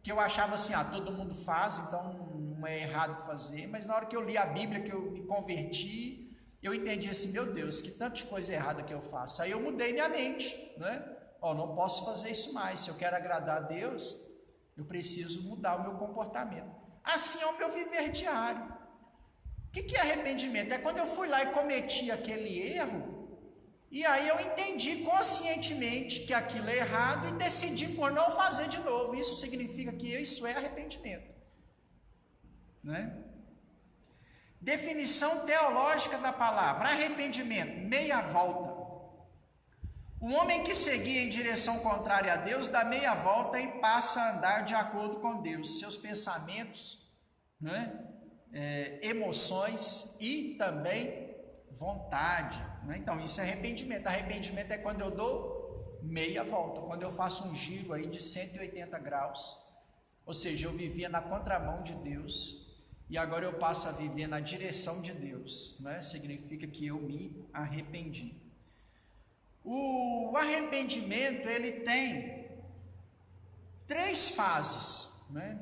Speaker 1: que eu achava assim, todo mundo faz, então não é errado fazer. Mas na hora que eu li a Bíblia, que eu me converti, eu entendi assim, meu Deus, que tanta coisa errada que eu faço. Aí eu mudei minha mente, né? Não posso fazer isso mais. Se eu quero agradar a Deus, eu preciso mudar o meu comportamento. Assim é o meu viver diário. O que é arrependimento? É quando eu fui lá e cometi aquele erro, e aí eu entendi conscientemente que aquilo é errado e decidi por não fazer de novo. Isso significa que isso é arrependimento, né? Definição teológica da palavra arrependimento: meia volta. O homem que seguia em direção contrária a Deus dá meia volta e passa a andar de acordo com Deus, seus pensamentos, né? Emoções e também vontade, né? Então isso é arrependimento. Arrependimento é quando eu dou meia volta, quando eu faço um giro aí de 180 graus, ou seja, eu vivia na contramão de Deus e agora eu passo a viver na direção de Deus, né? Significa que eu me arrependi. O arrependimento, ele tem 3 fases, né?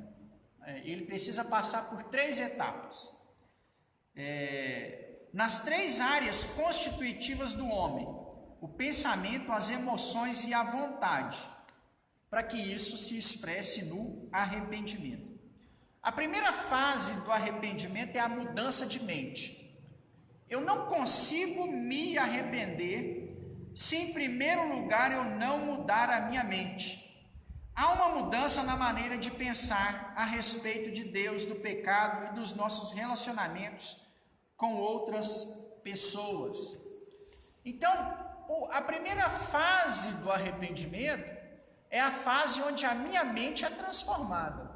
Speaker 1: Ele precisa passar por 3 etapas. Nas 3 áreas constitutivas do homem: o pensamento, as emoções e a vontade, para que isso se expresse no arrependimento. A primeira fase do arrependimento é a mudança de mente. Eu não consigo me arrepender se em primeiro lugar eu não mudar a minha mente. Há uma mudança na maneira de pensar a respeito de Deus, do pecado e dos nossos relacionamentos com outras pessoas. Então, a primeira fase do arrependimento é a fase onde a minha mente é transformada.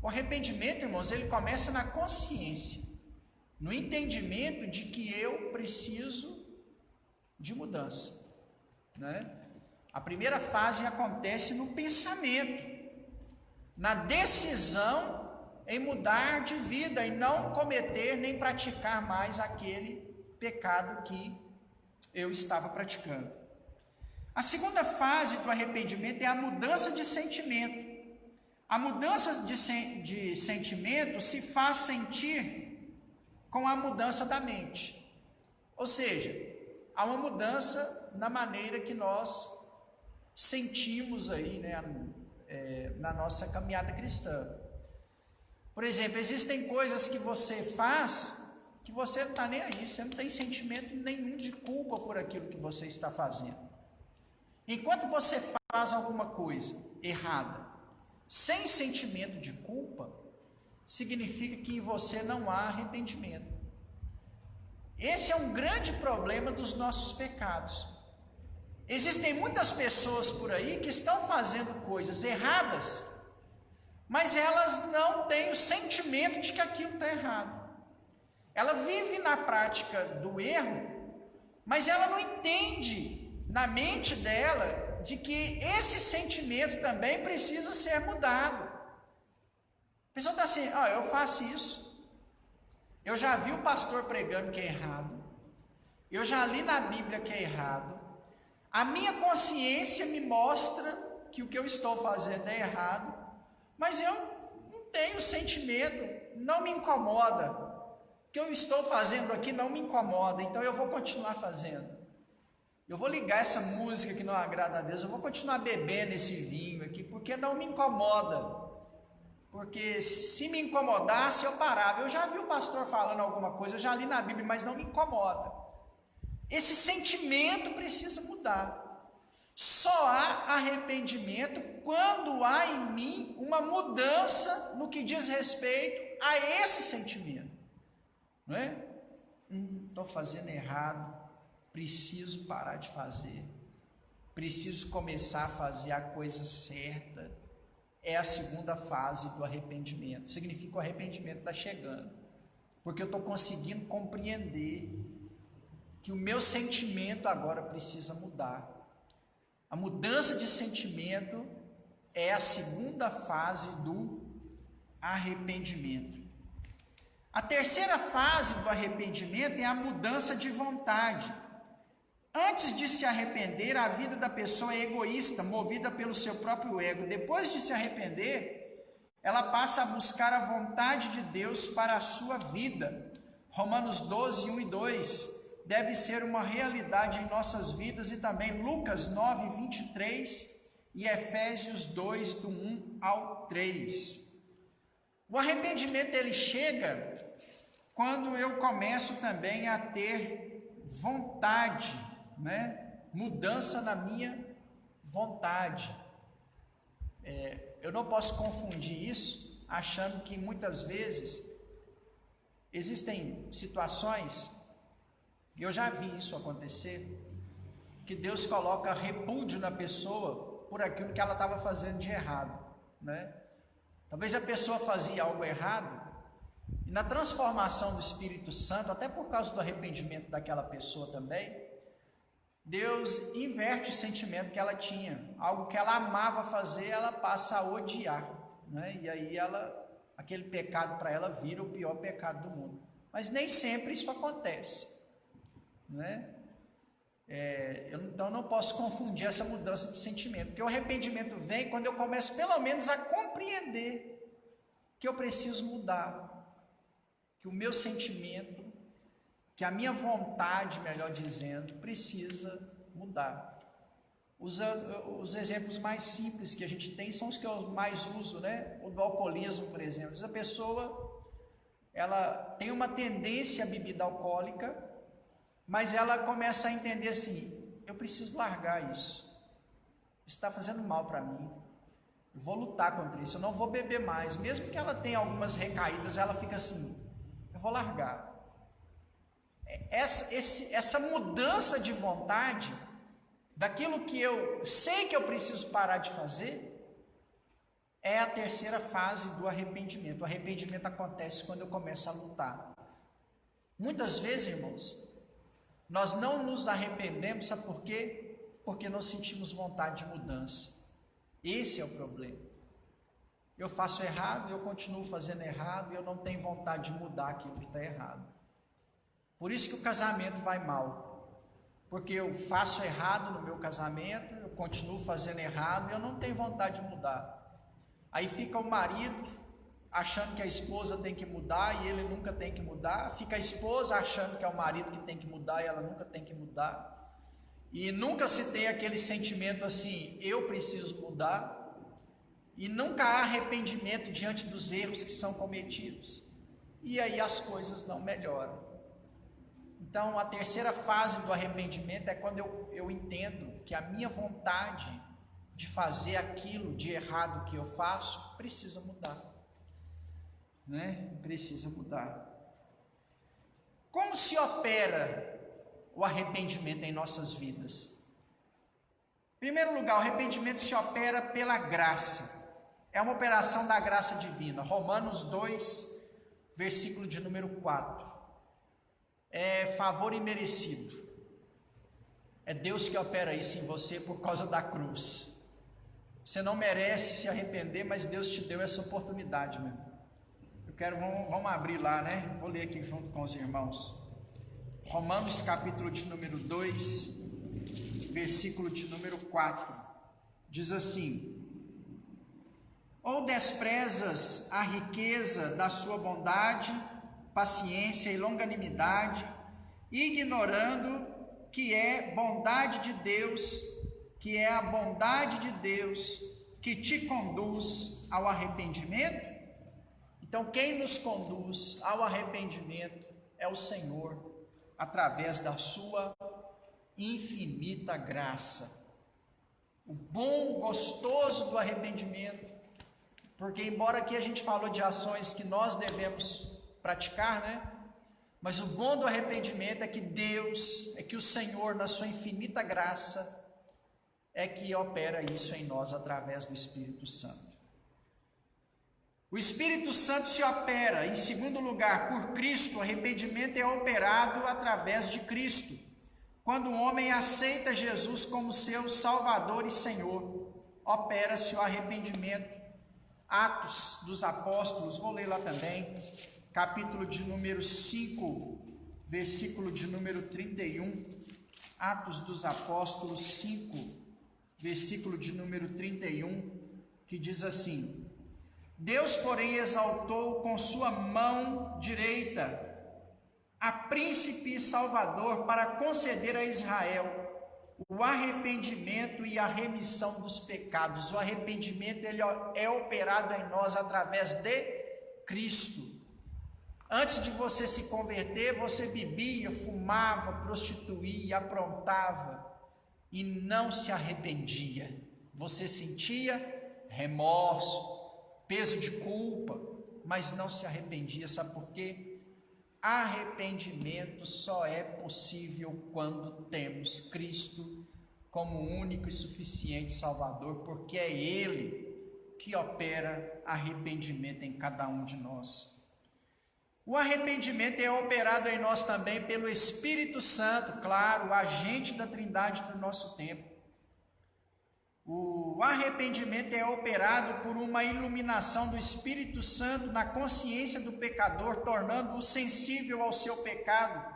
Speaker 1: O arrependimento, irmãos, ele começa na consciência, no entendimento de que eu preciso de mudança. né? A primeira fase acontece no pensamento, na decisão em mudar de vida e não cometer nem praticar mais aquele pecado que eu estava praticando. A segunda fase do arrependimento é a mudança de sentimento. A mudança de sentimento se faz sentir com a mudança da mente. Ou seja, há uma mudança na maneira que nós sentimos aí, né, na nossa caminhada cristã. Por exemplo, existem coisas que você faz que você não está nem aí, você não tem sentimento nenhum de culpa por aquilo que você está fazendo. Enquanto você faz alguma coisa errada, sem sentimento de culpa, significa que em você não há arrependimento. Esse é um grande problema dos nossos pecados. Existem muitas pessoas por aí que estão fazendo coisas erradas, mas elas não têm o sentimento de que aquilo está errado. Ela vive na prática do erro, mas ela não entende na mente dela de que esse sentimento também precisa ser mudado. A pessoa está assim, eu faço isso, eu já vi o pastor pregando que é errado, eu já li na Bíblia que é errado, a minha consciência me mostra que o que eu estou fazendo é errado, mas eu não tenho sentimento, não me incomoda, o que eu estou fazendo aqui não me incomoda, então eu vou continuar fazendo. Eu vou ligar essa música que não agrada a Deus, eu vou continuar bebendo esse vinho aqui, porque não me incomoda. Porque se me incomodasse, eu parava. Eu já vi o pastor falando alguma coisa, eu já li na Bíblia, mas não me incomoda. Esse sentimento precisa mudar. Só há arrependimento quando há em mim uma mudança no que diz respeito a esse sentimento. Não é? Estou fazendo errado. Preciso parar de fazer, preciso começar a fazer a coisa certa. É a segunda fase do arrependimento. Significa que o arrependimento está chegando, porque eu estou conseguindo compreender que o meu sentimento agora precisa mudar. A mudança de sentimento é a segunda fase do arrependimento. A terceira fase do arrependimento é a mudança de vontade. Antes de se arrepender, a vida da pessoa é egoísta, movida pelo seu próprio ego. Depois de se arrepender, ela passa a buscar a vontade de Deus para a sua vida. Romanos 12, 1 e 2 deve ser uma realidade em nossas vidas, e também Lucas 9, 23 e Efésios 2, do 1 ao 3. O arrependimento ele chega quando eu começo também a ter vontade, mudança na minha vontade. Eu não posso confundir isso achando que muitas vezes existem situações, e eu já vi isso acontecer, que Deus coloca repúdio na pessoa por aquilo que ela estava fazendo de errado, Talvez a pessoa fazia algo errado, e na transformação do Espírito Santo, até por causa do arrependimento daquela pessoa também, Deus inverte o sentimento que ela tinha. Algo que ela amava fazer, ela passa a odiar, E aí aquele pecado para ela vira o pior pecado do mundo. Mas nem sempre isso acontece, Então não posso confundir essa mudança de sentimento, porque o arrependimento vem quando eu começo pelo menos a compreender que eu preciso mudar, que o meu sentimento, que a minha vontade, melhor dizendo, precisa mudar. Os exemplos mais simples que a gente tem são os que eu mais uso, O do alcoolismo, por exemplo. Às vezes a pessoa, ela tem uma tendência à bebida alcoólica, mas ela começa a entender assim, eu preciso largar isso está fazendo mal para mim, eu vou lutar contra isso, eu não vou beber mais. Mesmo que ela tenha algumas recaídas, ela fica assim, eu vou largar. Essa mudança de vontade, daquilo que eu sei que eu preciso parar de fazer, é a terceira fase do arrependimento. O arrependimento acontece quando eu começo a lutar. Muitas vezes, irmãos, nós não nos arrependemos, sabe por quê? porque não sentimos vontade de mudança. Esse é o problema. Eu faço errado, eu continuo fazendo errado e eu não tenho vontade de mudar aquilo que está errado. Por isso que o casamento vai mal. Porque eu faço errado no meu casamento, eu continuo fazendo errado e eu não tenho vontade de mudar. Aí fica o marido achando que a esposa tem que mudar e ele nunca tem que mudar. Fica a esposa achando que é o marido que tem que mudar e ela nunca tem que mudar. E nunca se tem aquele sentimento assim, eu preciso mudar. E nunca há arrependimento diante dos erros que são cometidos. E aí as coisas não melhoram. Então a terceira fase do arrependimento é quando eu entendo que a minha vontade de fazer aquilo de errado que eu faço precisa mudar. Precisa mudar. Como se opera o arrependimento em nossas vidas? Em primeiro lugar, o arrependimento se opera pela graça. É uma operação da graça divina. Romanos 2, versículo de número 4. É favor imerecido. É Deus que opera isso em você por causa da cruz. Você não merece se arrepender, mas Deus te deu essa oportunidade mesmo. Vamos abrir lá, Vou ler aqui junto com os irmãos. Romanos capítulo de número 2, versículo de número 4. Diz assim: ou desprezas a riqueza da sua bondade, paciência e longanimidade, ignorando que é bondade de Deus, que é a bondade de Deus que te conduz ao arrependimento? Então, quem nos conduz ao arrependimento é o Senhor, através da sua infinita graça. O bom, gostoso do arrependimento, porque embora aqui a gente falou de ações que nós devemos praticar, mas o bom do arrependimento é que Deus, é que o Senhor, na sua infinita graça, é que opera isso em nós através do Espírito Santo. O Espírito Santo se opera, em segundo lugar, por Cristo. O arrependimento é operado através de Cristo. Quando o homem aceita Jesus como seu Salvador e Senhor, opera-se o arrependimento. Atos dos Apóstolos, vou ler lá também, capítulo de número 5, versículo de número 31. Atos dos Apóstolos 5, versículo de número 31, que diz assim: Deus, porém, exaltou com sua mão direita a príncipe e salvador para conceder a Israel o arrependimento e a remissão dos pecados. O arrependimento ele é operado em nós através de Cristo. Antes de você se converter, você bebia, fumava, prostituía, aprontava e não se arrependia. Você sentia remorso, peso de culpa, mas não se arrependia. Sabe por quê? Arrependimento só é possível quando temos Cristo como único e suficiente Salvador, porque é Ele que opera arrependimento em cada um de nós. O arrependimento é operado em nós também pelo Espírito Santo, claro, o agente da Trindade do nosso tempo. O arrependimento é operado por uma iluminação do Espírito Santo na consciência do pecador, tornando-o sensível ao seu pecado,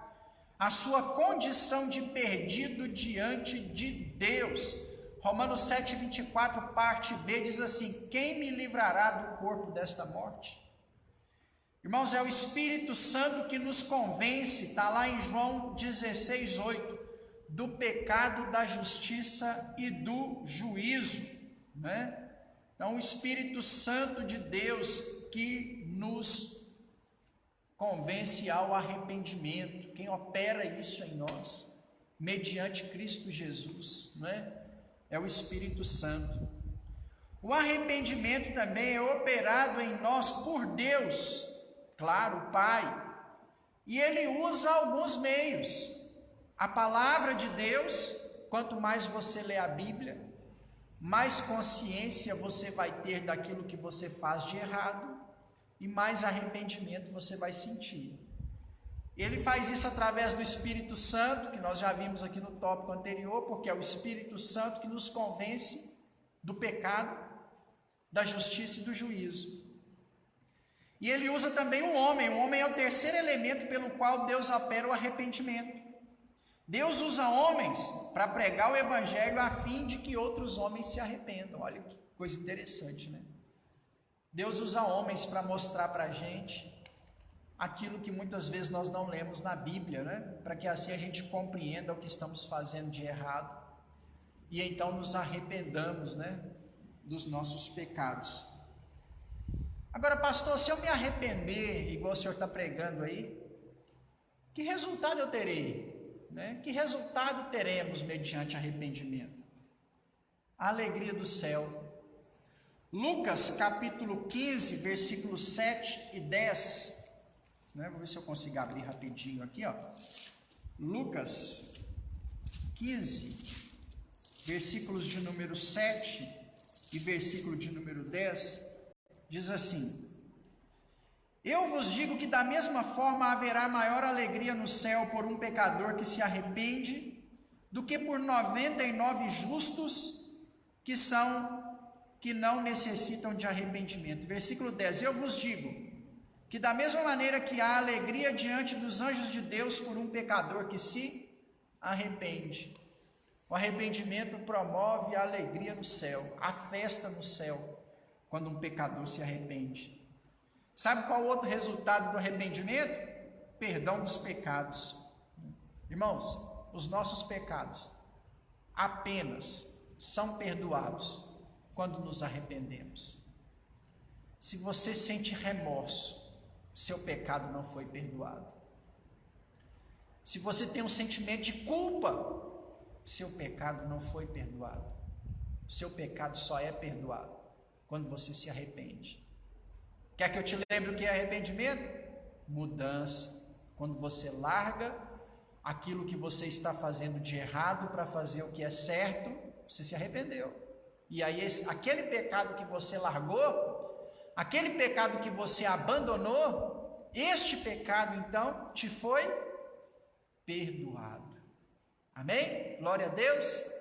Speaker 1: a sua condição de perdido diante de Deus. Romanos 7,24, parte B, diz assim: quem me livrará do corpo desta morte? Irmãos, é o Espírito Santo que nos convence, está lá em João 16,8, do pecado, da justiça e do juízo, Então, o Espírito Santo de Deus que nos convence ao arrependimento, quem opera isso em nós, mediante Cristo Jesus, É o Espírito Santo. O arrependimento também é operado em nós por Deus, claro, o Pai, e Ele usa alguns meios. A palavra de Deus, quanto mais você lê a Bíblia, mais consciência você vai ter daquilo que você faz de errado e mais arrependimento você vai sentir. Ele faz isso através do Espírito Santo, que nós já vimos aqui no tópico anterior, porque é o Espírito Santo que nos convence do pecado, da justiça e do juízo. E ele usa também o homem é o terceiro elemento pelo qual Deus opera o arrependimento. Deus usa homens para pregar o evangelho a fim de que outros homens se arrependam. Olha que coisa interessante, né? Deus usa homens para mostrar para a gente aquilo que muitas vezes nós não lemos na Bíblia, né? Para que assim a gente compreenda o que estamos fazendo de errado e então nos arrependamos, né, dos nossos pecados. Agora, pastor, se eu me arrepender, igual o senhor está pregando aí, que resultado eu terei? Né? Que resultado teremos mediante arrependimento? A alegria do céu. Lucas capítulo 15, versículos 7 e 10. Né? Vou ver se eu consigo abrir rapidinho aqui. Ó. Lucas 15, versículos de número 7 e versículo de número 10. Diz assim: eu vos digo que da mesma forma haverá maior alegria no céu por um pecador que se arrepende, do que por 99 justos que não necessitam de arrependimento. Versículo 10, eu vos digo que da mesma maneira que há alegria diante dos anjos de Deus por um pecador que se arrepende. O arrependimento promove a alegria no céu, a festa no céu, quando um pecador se arrepende. Sabe qual o outro resultado do arrependimento? Perdão dos pecados. Irmãos, os nossos pecados apenas são perdoados quando nos arrependemos. Se você sente remorso, seu pecado não foi perdoado. Se você tem um sentimento de culpa, seu pecado não foi perdoado. Seu pecado só é perdoado quando você se arrepende. Quer que eu te lembre o que é arrependimento? Mudança. Quando você larga aquilo que você está fazendo de errado para fazer o que é certo, você se arrependeu. E aí aquele pecado que você largou, aquele pecado que você abandonou, este pecado então te foi perdoado. Amém? Glória a Deus.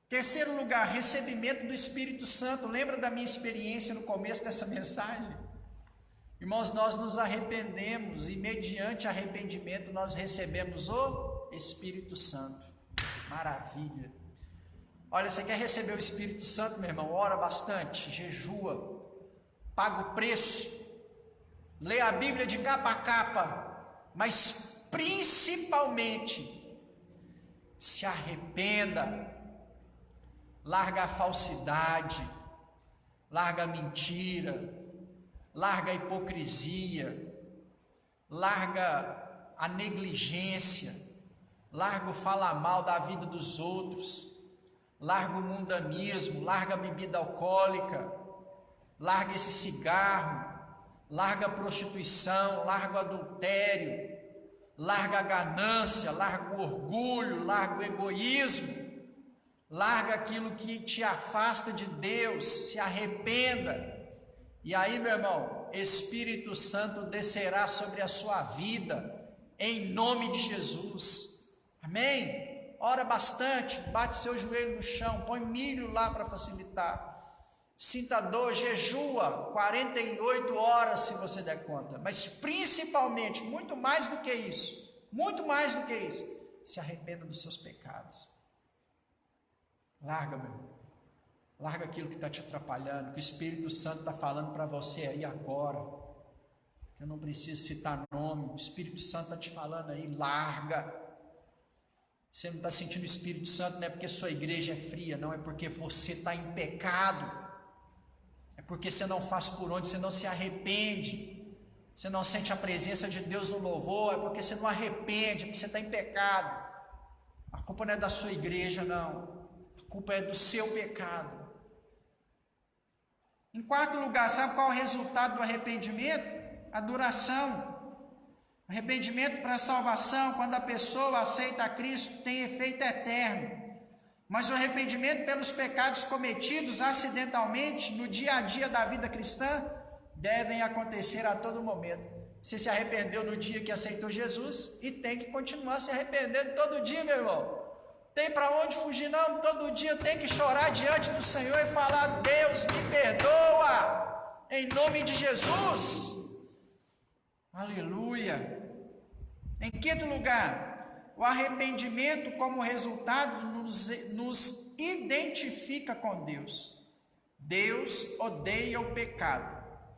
Speaker 1: Terceiro lugar, recebimento do Espírito Santo. Lembra da minha experiência no começo dessa mensagem? Irmãos, nós nos arrependemos e mediante arrependimento nós recebemos o Espírito Santo. Maravilha. Olha, você quer receber o Espírito Santo, meu irmão? Ora bastante, jejua, paga o preço, lê a Bíblia de capa a capa, mas principalmente se arrependa. Larga a falsidade, larga a mentira, larga a hipocrisia, larga a negligência, larga o falar mal da vida dos outros, larga o mundanismo, larga a bebida alcoólica, larga esse cigarro, larga a prostituição, larga o adultério, larga a ganância, larga o orgulho, larga o egoísmo. Larga aquilo que te afasta de Deus, se arrependa. E aí, meu irmão, Espírito Santo descerá sobre a sua vida, em nome de Jesus. Amém? Ora bastante, bate seu joelho no chão, põe milho lá para facilitar. Sinta dor, jejua 48 horas se você der conta. Mas principalmente, muito mais do que isso, se arrependa dos seus pecados. Larga, meu irmão. Larga aquilo que está te atrapalhando, que o Espírito Santo está falando para você aí agora. Eu não preciso citar nome, o Espírito Santo está te falando aí, larga. Você não está sentindo o Espírito Santo, não é porque sua igreja é fria, não, é porque você está em pecado. É porque você não faz por onde, você não se arrepende. Você não sente a presença de Deus no louvor, é porque você não arrepende, é porque você está em pecado. A culpa não é da sua igreja, não. A culpa é do seu pecado. Em quarto lugar, sabe qual é o resultado do arrependimento? A duração. Arrependimento para a salvação, quando a pessoa aceita a Cristo, tem efeito eterno. Mas o arrependimento pelos pecados cometidos acidentalmente no dia a dia da vida cristã devem acontecer a todo momento. Você se arrependeu no dia que aceitou Jesus e tem que continuar se arrependendo todo dia, meu irmão. Tem para onde fugir não, todo dia tem que chorar diante do Senhor e falar: Deus, me perdoa, em nome de Jesus. Aleluia. Em quinto lugar, o arrependimento como resultado nos identifica com Deus. Deus odeia o pecado.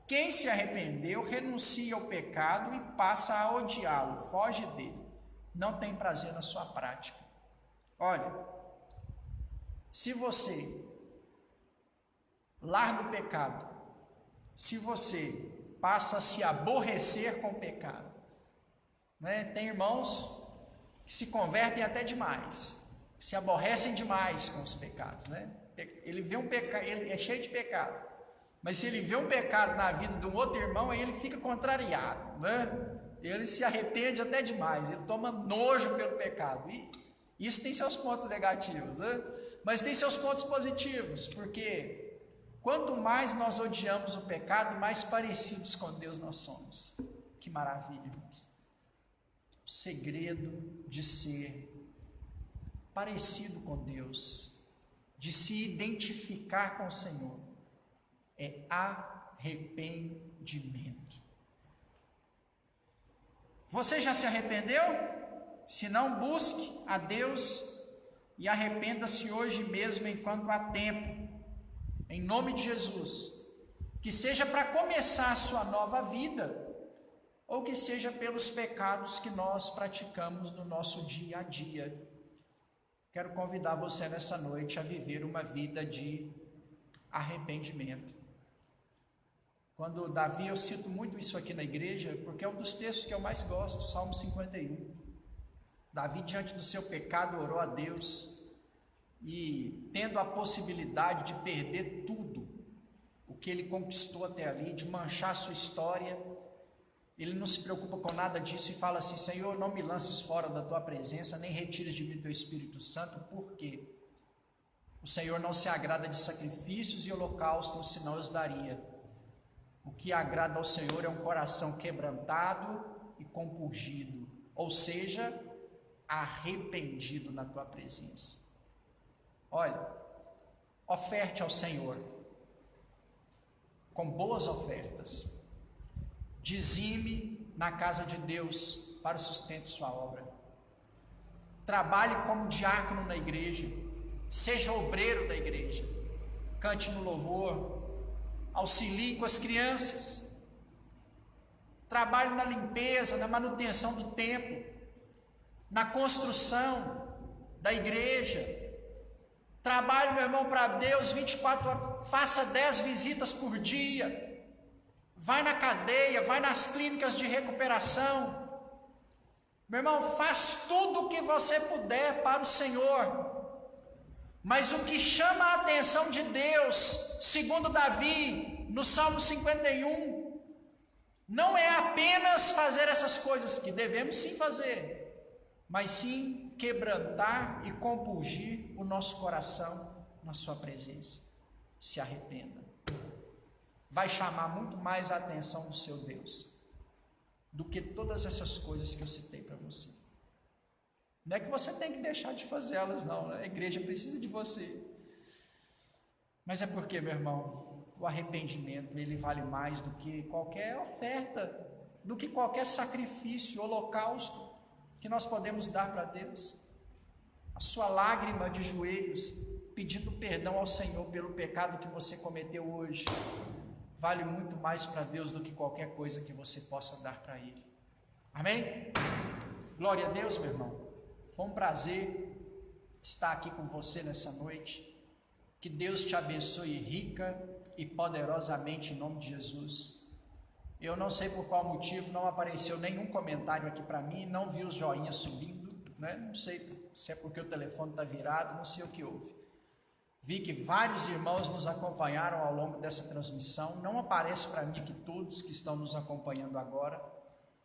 Speaker 1: Quem se arrependeu renuncia ao pecado e passa a odiá-lo, foge dele. Não tem prazer na sua prática. Olha, se você larga o pecado, se você passa a se aborrecer com o pecado, né? Tem irmãos que se convertem até demais, se aborrecem demais com os pecados, né? Ele vê um pecado, ele é cheio de pecado, mas se ele vê um pecado na vida de um outro irmão, aí ele fica contrariado, né? Ele se arrepende até demais, ele toma nojo pelo pecado. E isso tem seus pontos negativos, né? Mas tem seus pontos positivos, porque quanto mais nós odiamos o pecado, mais parecidos com Deus nós somos. Que maravilha, irmãos. O segredo de ser parecido com Deus, de se identificar com o Senhor, é arrependimento. Você já se arrependeu? Se não, busque a Deus e arrependa-se hoje mesmo enquanto há tempo, em nome de Jesus, que seja para começar a sua nova vida, ou que seja pelos pecados que nós praticamos no nosso dia a dia. Quero convidar você nessa noite a viver uma vida de arrependimento. Quando Davi, eu cito muito isso aqui na igreja, porque é um dos textos que eu mais gosto, Salmo 51. Davi, diante do seu pecado, orou a Deus e, tendo a possibilidade de perder tudo o que ele conquistou até ali, de manchar a sua história, ele não se preocupa com nada disso e fala assim: Senhor, não me lances fora da tua presença, nem retires de mim teu Espírito Santo, porque o Senhor não se agrada de sacrifícios e holocaustos, senão os daria. O que agrada ao Senhor é um coração quebrantado e compungido, ou seja, arrependido na tua presença. Olha, oferte ao Senhor com boas ofertas. Dizime na casa de Deus para o sustento de sua obra. Trabalhe como diácono na igreja, seja obreiro da igreja, cante no louvor, auxilie com as crianças, trabalhe na limpeza, na manutenção do templo, na construção da igreja. Trabalhe, meu irmão, para Deus 24 horas, faça 10 visitas por dia. Vai na cadeia, vai nas clínicas de recuperação. Meu irmão, faz tudo o que você puder para o Senhor. Mas o que chama a atenção de Deus, segundo Davi, no Salmo 51, não é apenas fazer essas coisas, que devemos sim fazer, mas sim quebrantar e compungir o nosso coração na sua presença. Se arrependa. Vai chamar muito mais a atenção do seu Deus do que todas essas coisas que eu citei para você. Não é que você tem que deixar de fazê-las, não. A igreja precisa de você. Mas é porque, meu irmão, o arrependimento, ele vale mais do que qualquer oferta, do que qualquer sacrifício, holocausto que nós podemos dar para Deus. A sua lágrima de joelhos, pedindo perdão ao Senhor pelo pecado que você cometeu hoje, vale muito mais para Deus do que qualquer coisa que você possa dar para Ele. Amém? Glória a Deus, meu irmão. Foi um prazer estar aqui com você nessa noite. Que Deus te abençoe rica e poderosamente em nome de Jesus. Eu não sei por qual motivo não apareceu nenhum comentário aqui para mim, não vi os joinhas subindo, né? Não sei se é porque o telefone está virado, não sei o que houve. Vi que vários irmãos nos acompanharam ao longo dessa transmissão. Não aparece para mim aqui todos que estão nos acompanhando agora,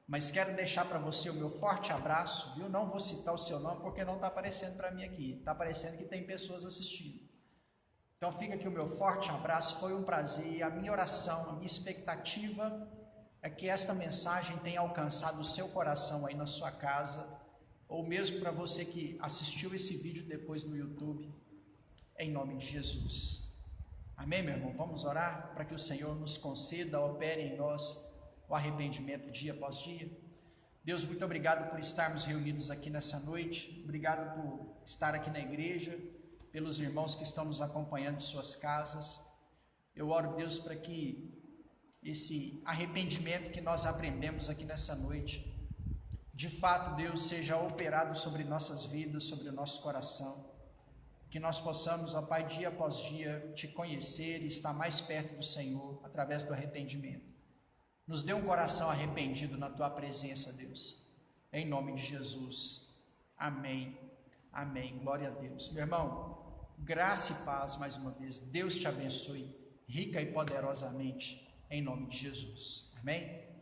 Speaker 1: mas quero deixar para você o meu forte abraço, viu? Não vou citar o seu nome porque não está aparecendo para mim aqui, está aparecendo que tem pessoas assistindo. Então fica aqui o meu forte abraço, foi um prazer, a minha oração, a minha expectativa é que esta mensagem tenha alcançado o seu coração aí na sua casa, ou mesmo para você que assistiu esse vídeo depois no YouTube, em nome de Jesus. Amém, meu irmão? Vamos orar para que o Senhor nos conceda, opere em nós o arrependimento dia após dia. Deus, muito obrigado por estarmos reunidos aqui nessa noite, obrigado por estar aqui na igreja, pelos irmãos que estão nos acompanhando de suas casas. Eu oro, Deus, para que esse arrependimento que nós aprendemos aqui nessa noite, de fato, Deus, seja operado sobre nossas vidas, sobre o nosso coração, que nós possamos, ó Pai, dia após dia, te conhecer e estar mais perto do Senhor, através do arrependimento. Nos dê um coração arrependido na Tua presença, Deus, em nome de Jesus. Amém, amém, glória a Deus. Meu irmão, graça e paz mais uma vez, Deus te abençoe, rica e poderosamente, em nome de Jesus, amém?